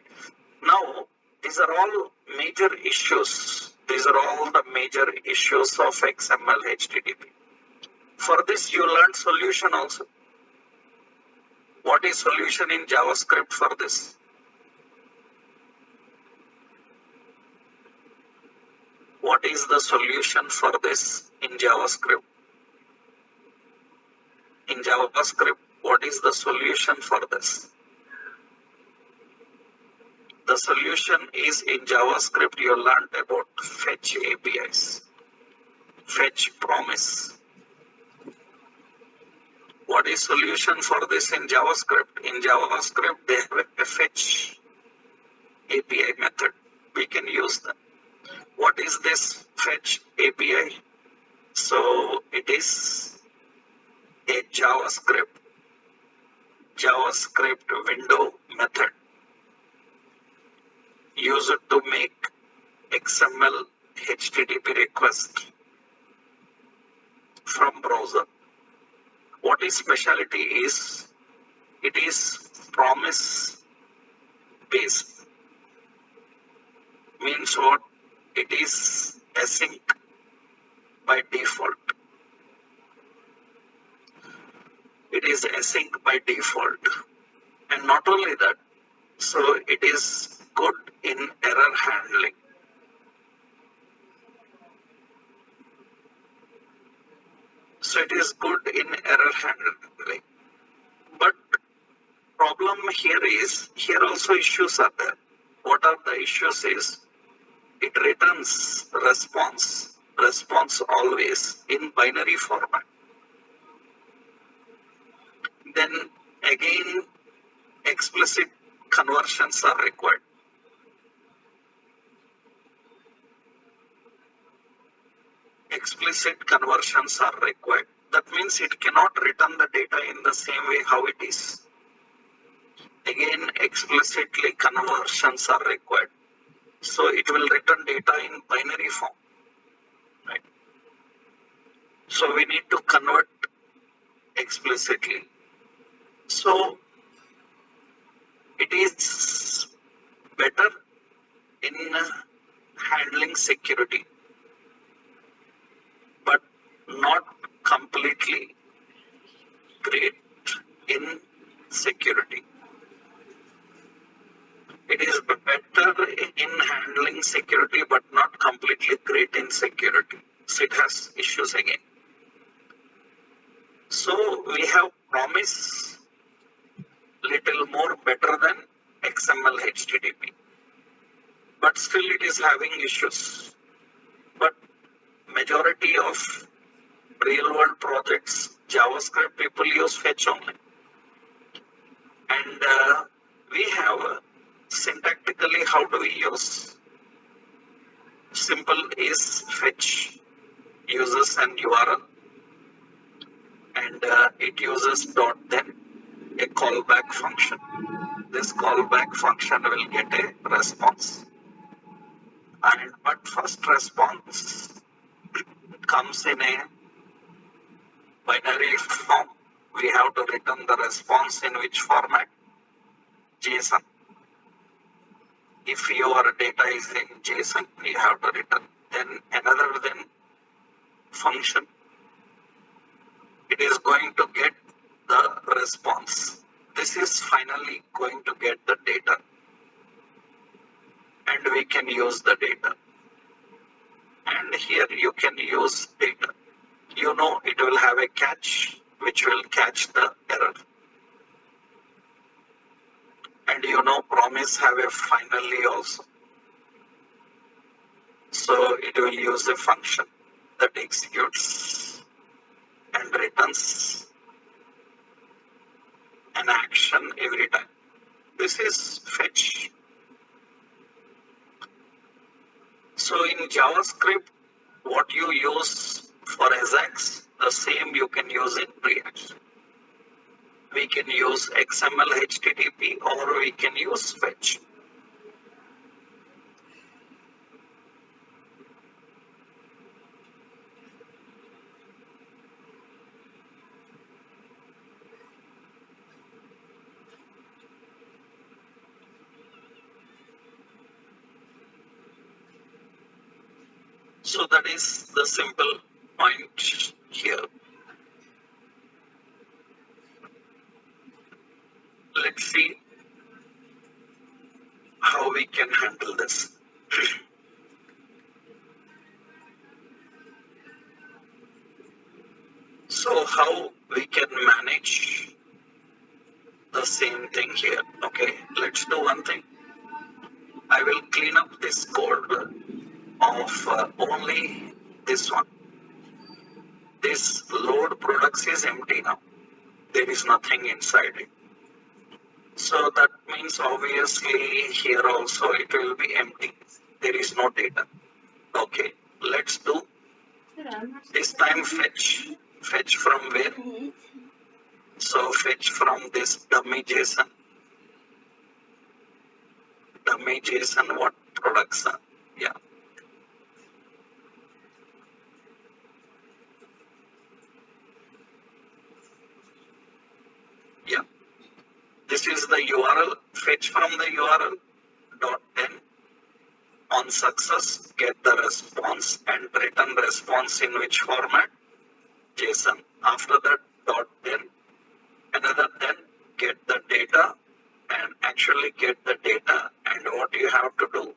Now, these are all major issues. These are all the major issues of XML HTTP. For this, you learn solution also. What is solution in JavaScript for this? What is the solution for this in JavaScript? In JavaScript, what is the solution for this? The solution is in JavaScript, you learned about fetch APIs, fetch promise. What is solution for this in JavaScript? In JavaScript, they have a fetch API method. We can use that. What is this fetch API? So it is a JavaScript window method used to make XML HTTP request from browser. What is specialty is it is promise based. Means what? It is async by default. It is async by default. And not only that, so it is good in error handling. So it is good in error handling. But problem here is, here also issues are there. What are the issues is, it returns response always in binary format. Then again, explicit conversions are required. Explicit conversions are required. That means it cannot return the data in the same way how it is. Again, explicitly conversions are required. So it will return data in binary form, right? So we need to convert explicitly. So it is better in handling security, but not completely great in security. It is better in handling security, but not completely great in security. So it has issues again. So we have promise little more better than XML HTTP, but still it is having issues. But majority of real world projects, JavaScript people use fetch only. And we have syntactically, how do we use? Simple is fetch uses an URL and it uses dot then a callback function. This callback function will get a response. But first response comes in a binary form. We have to return the response in which format? JSON. If your data is in JSON, you have to return. Then another function. It is going to get the response. This is finally going to get the data. And we can use the data. And here you can use data. You know it will have a catch which will catch the error. And you know promise have a finally also. So it will use a function that executes and returns an action every time. This is fetch. So in JavaScript, what you use for Ajax, the same you can use in React. We can use XML HTTP or we can use fetch. So that is the simple point here. Let's see how we can handle this. So how we can manage the same thing here. Okay, let's do one thing. I will clean up this code of only this one. This load products is empty now. There is nothing inside it. So that means obviously here also it will be empty. There is no data. Okay, let's do this time fetch. Fetch from where? So fetch from this dummy JSON. Dummy JSON what products are? Yeah. Yeah. This is the URL. Fetch from the URL dot then on success get the response and return response in which format? JSON. After that dot then another then get the data and actually get the data, and what you have to do,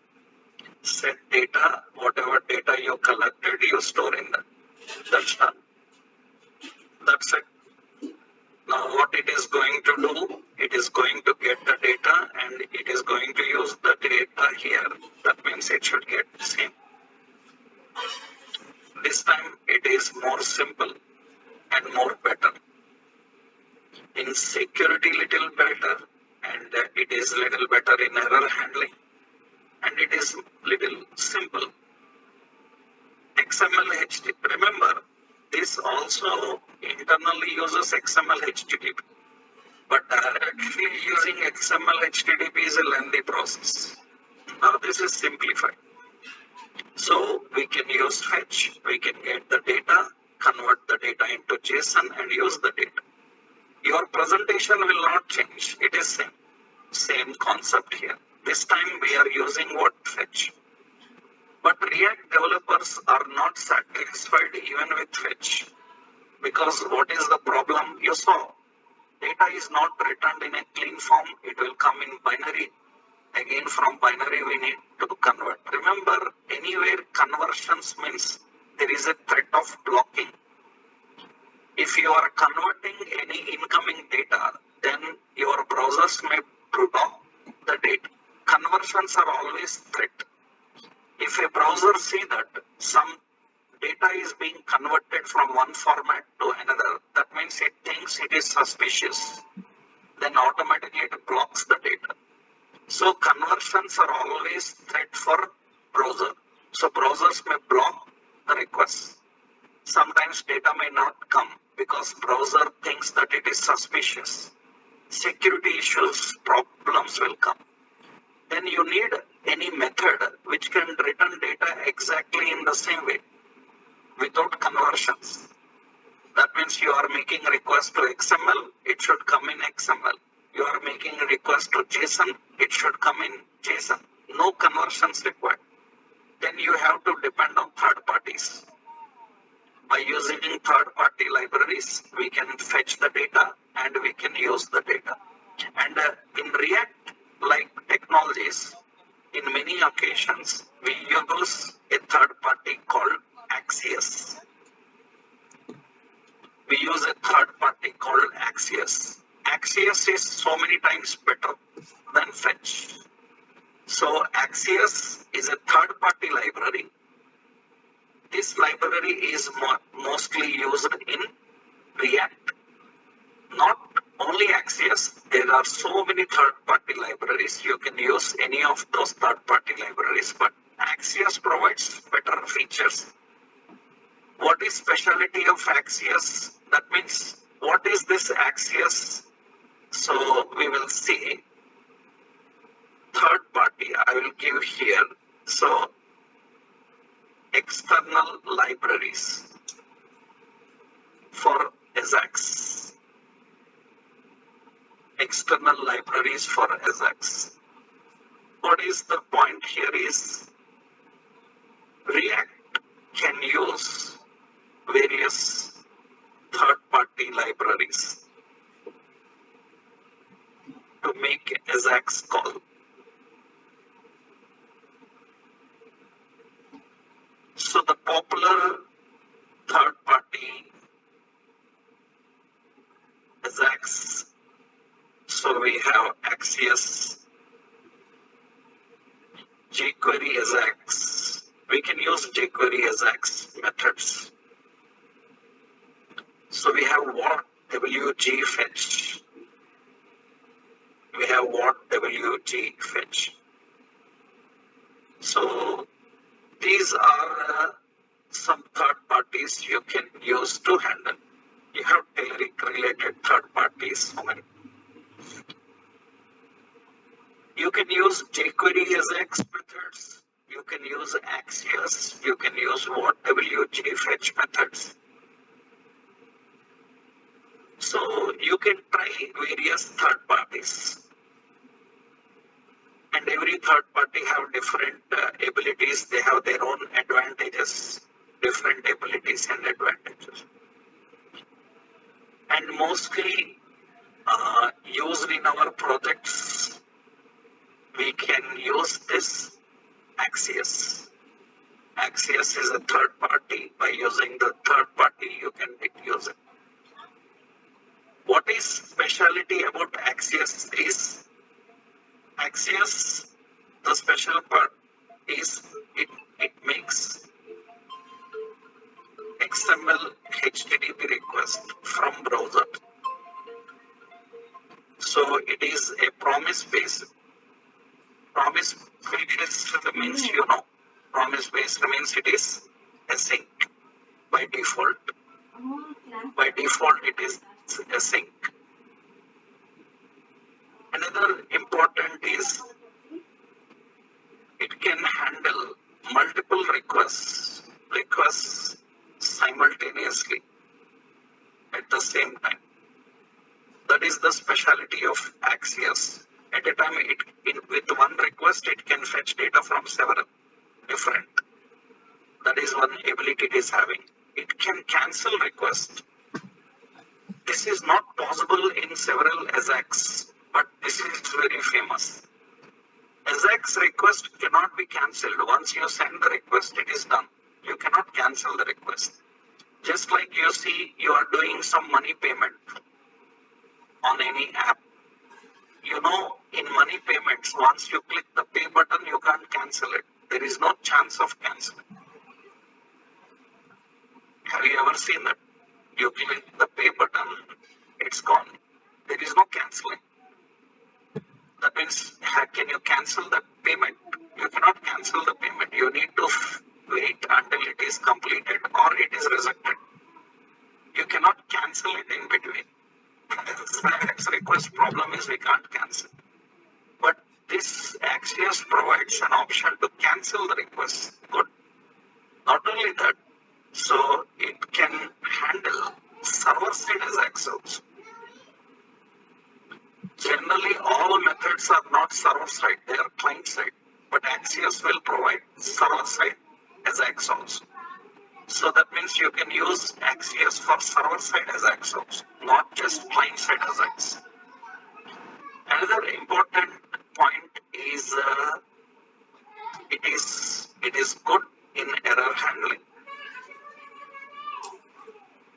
set data, whatever data you collected you store in that. That's done. That's it. Now what it is going to do, it is going to get the data and it is going to use the data here. That means it should get the same. This time it is more simple and more better. In security little better, and it is little better in error handling, and it is little simple. XML HTTP. Remember, this also internally uses XML HTTP, but directly using XML HTTP is a lengthy process. Now this is simplified. So we can use fetch, we can get the data, convert the data into JSON and use the data. Your presentation will not change. It is same concept here. This time we are using what? Fetch. But React developers are not satisfied even with fetch, because what is the problem? You saw, data is not returned in a clean form. It will come in binary. Again, from binary we need to convert. Remember, anywhere conversions means there is a threat of blocking. If you are converting any incoming data, then your browsers may block the data. Conversions are always threat. If a browser see that some data is being converted from one format to another, that means it thinks it is suspicious. Then automatically it blocks the data. So conversions are always threat for browser. So browsers may block the requests. Sometimes data may not come because browser thinks that it is suspicious. Security issues, problems will come. Then you need any method which can return data exactly in the same way without conversions. That means you are making a request to XML, it should come in XML. You are making a request to JSON, it should come in JSON. No conversions required. Then you have to depend on third parties. By using third-party libraries, we can fetch the data and we can use the data. And in React-like technologies, in many occasions, we use a third-party called Axios. We use a third-party called Axios. Axios is so many times better than fetch. So Axios is a third-party library. This library is mostly used in React. Not only Axios, there are so many third-party libraries. You can use any of those third-party libraries, but Axios provides better features. What is specialty of Axios? That means, what is this Axios? So we will see third-party. I will give here. So external libraries for Ajax. External libraries for Ajax. What is the point here is React can use various third-party libraries to make AJAX call. So the popular third-party AJAX, so we have Axios, jQuery AJAX. We can use jQuery AJAX methods. So we have what WG fetch. We have what WG fetch. So these are some third parties you can use to handle. You have Telerik related third parties. You can use jQuery AJAX methods. You can use Axios. You can use what WG fetch methods. So you can try various third parties. And every third party have different abilities. They have their own advantages, different abilities and advantages. And mostly used in our projects, we can use this Axios. Axios is a third party. By using the third party, you can use it. What is specialty about Axios is Axios, the special part is it makes XML HTTP request from browser. So it is a promise-based. Promise-based means, promise-based means it is async by default. By default, it is async. Another important is it can handle multiple requests simultaneously at the same time. That is the specialty of Axios. At a time, with one request, it can fetch data from several different. That is one ability it is having. It can cancel requests. This is not possible in several AJAX, but this is very famous. AJAX request cannot be cancelled. Once you send the request, it is done. You cannot cancel the request. Just like you see, you are doing some money payment on any app. In money payments, once you click the pay button, you can't cancel it. There is no chance of canceling. Have you ever seen that? You click the pay button, it's gone. There is no canceling. That means, can you cancel the payment? You cannot cancel the payment. You need to wait until it is completed or it is rejected. You cannot cancel it in between. The request problem is we can't cancel. But this Axios provides an option to cancel the request. Good. Not only that, so it can handle server-side AJAX also. Generally, all methods are not server-side, they are client-side. But Axios will provide server-side AJAX also. So that means you can use Axios for server-side AJAX also, not just client-side AJAX. Another important point is it is good in error handling,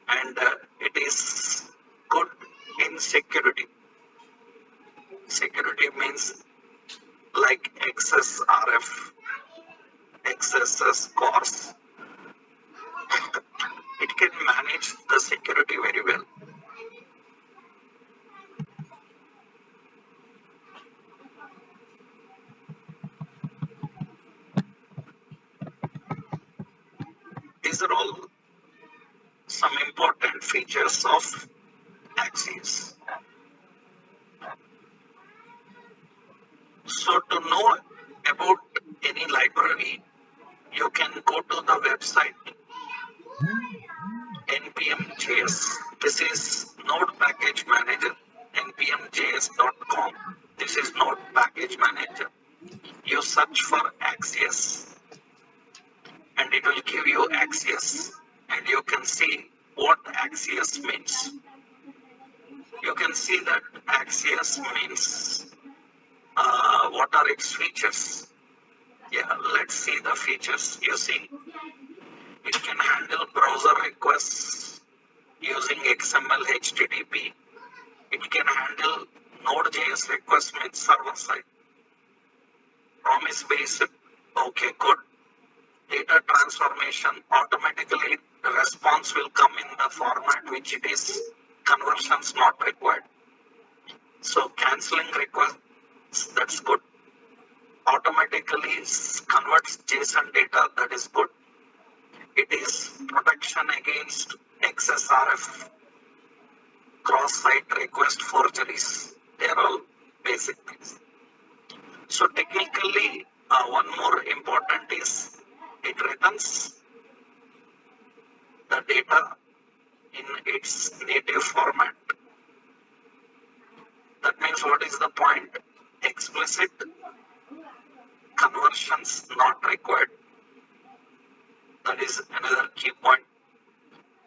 and it is good in security. Security means like XSRF, XSS cores. It can manage the security very well. These are all some important features of Axios. So to know about any library, you can go to the website npm.js. This is Node Package Manager, npmjs.com. This is Node Package Manager. You search for Axios and and it will give you access, and you can see what access means. You can see that access means what are its features. Yeah, let's see the features. You see, it can handle browser requests using XML HTTP. It can handle Node.js requests with server side. Promise based. Okay, good. Data transformation, automatically the response will come in the format which it is. Conversions not required. So canceling requests, that's good. Automatically converts JSON data, that is good. It is protection against XSRF, cross-site request forgeries. They are all basic things. So technically, one more important is it returns the data in its native format. That means what is the point? Explicit conversions not required. That is another key point.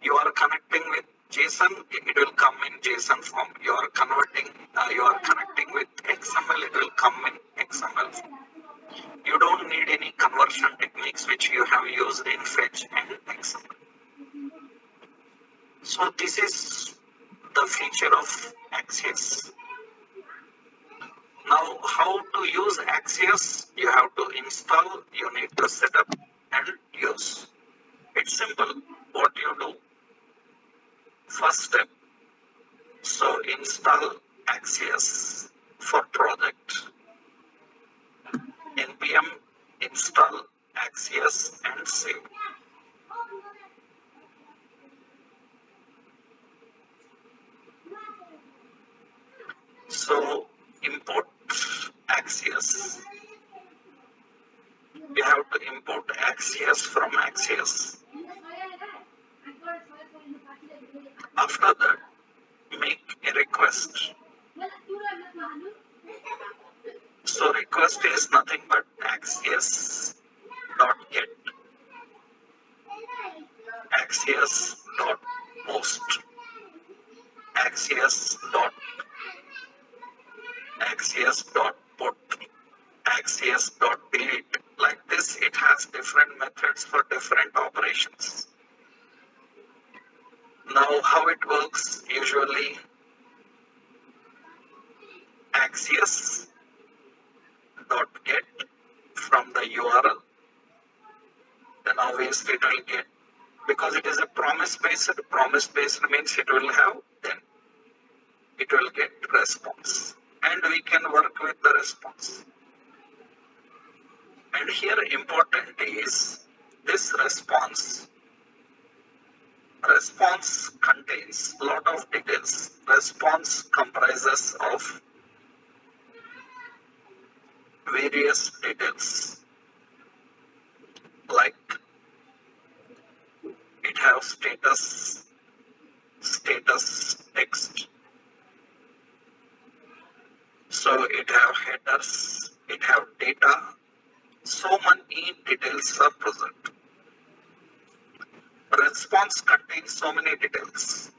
You are connecting with JSON, it will come in JSON form. You are connecting with XML, it will come in XML form. You don't need any conversion techniques which you have used in Fetch and XML. So this is the feature of Axios. Now, how to use Axios? You have to install, you need to set up and use. It's simple. What you do? First step. So install Axios for project. npm install Axios and save. So import Axios. We have to import Axios from Axios. After that, make a request. So request is nothing but Axios.get. Axios.post. Axios.put. Axios.delete. Like this, it has different methods for different operations. Now, how it works? Usually, Axios.get from the URL. Then obviously it will get, because it is a promise-based. Promise-based means it will have, then it will get response. And we can work with the response. And here important is this response. Response contains a lot of details. Response comprises of various details, like it has status text. So it have headers, it have data. So many details are present. Response contains so many details.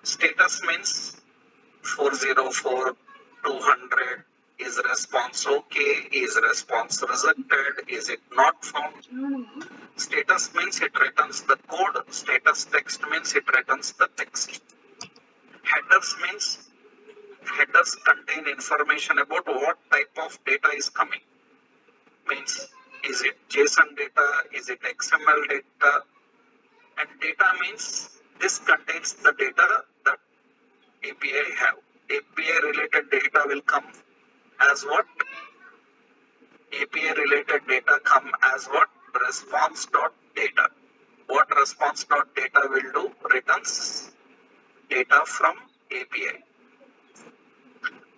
Status means 404, 200. Is response okay? Is response rejected? Is it not found? Status means it returns the code. Status text means it returns the text. Headers means headers contain information about what type of data is coming. Means is it JSON data? Is it XML data? And data means this contains the data that API have. API related data will come as what? API related data come as what? Response.data. What response.data will do? Returns data from API.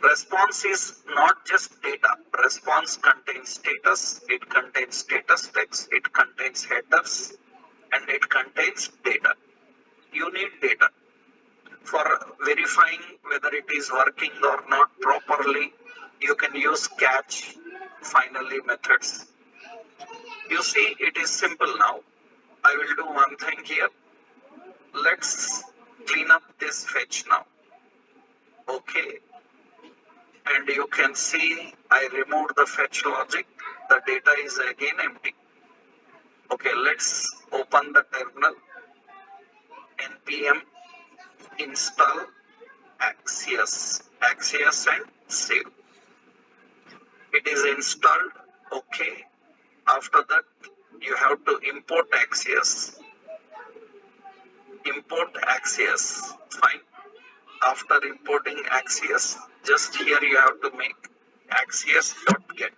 Response is not just data. Response contains status, it contains status text, it contains headers, and it contains data. You need data. For verifying whether it is working or not properly, you can use catch, finally methods. You see, it is simple now. I will do one thing here. Let's clean up this fetch now. Okay. And you can see I removed the fetch logic. The data is again empty. Okay, let's open the terminal. npm install Axios and save. It is installed. Okay. After that, you have to import Axios. Import Axios. Fine. After importing Axios, just here you have to make axios.get.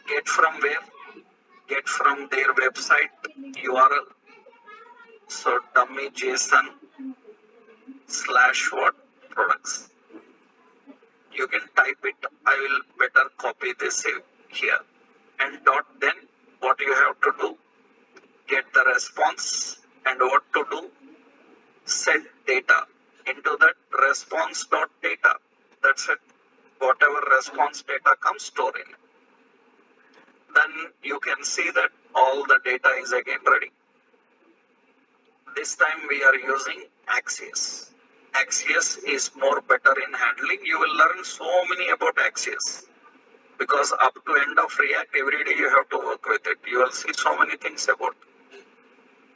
Get from where? Get from their website URL. So dummy JSON / what products. You can type it. I will better copy this here. And then what you have to do, get the response, and what to do, set data into that response.data. That's it. Whatever response data comes, store in. Then you can see that all the data is again ready. This time we are using Axios. Axios is more better in handling. You will learn so many about Axios. Because up to end of React, every day you have to work with it. You will see so many things about it.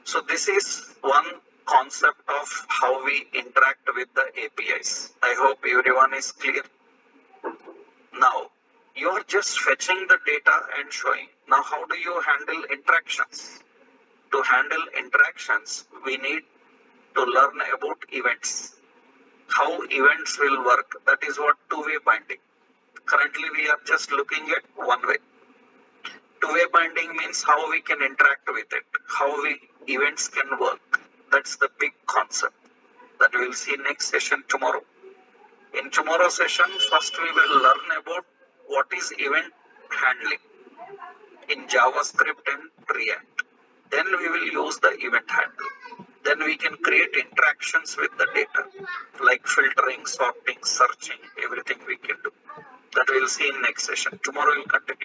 So this is one concept of how we interact with the APIs. I hope everyone is clear. Now, you are just fetching the data and showing. Now, how do you handle interactions? To handle interactions, we need to learn about events. How events will work. That is what two-way binding. Currently, we are just looking at one way. Two-way binding means how we can interact with it, how events can work. That's the big concept that we will see next session tomorrow. In tomorrow's session, first we will learn about what is event handling in JavaScript and React. Then we will use the event handling. Then we can create interactions with the data, like filtering, sorting, searching, everything we can do. That we will see in next session. Tomorrow we will continue.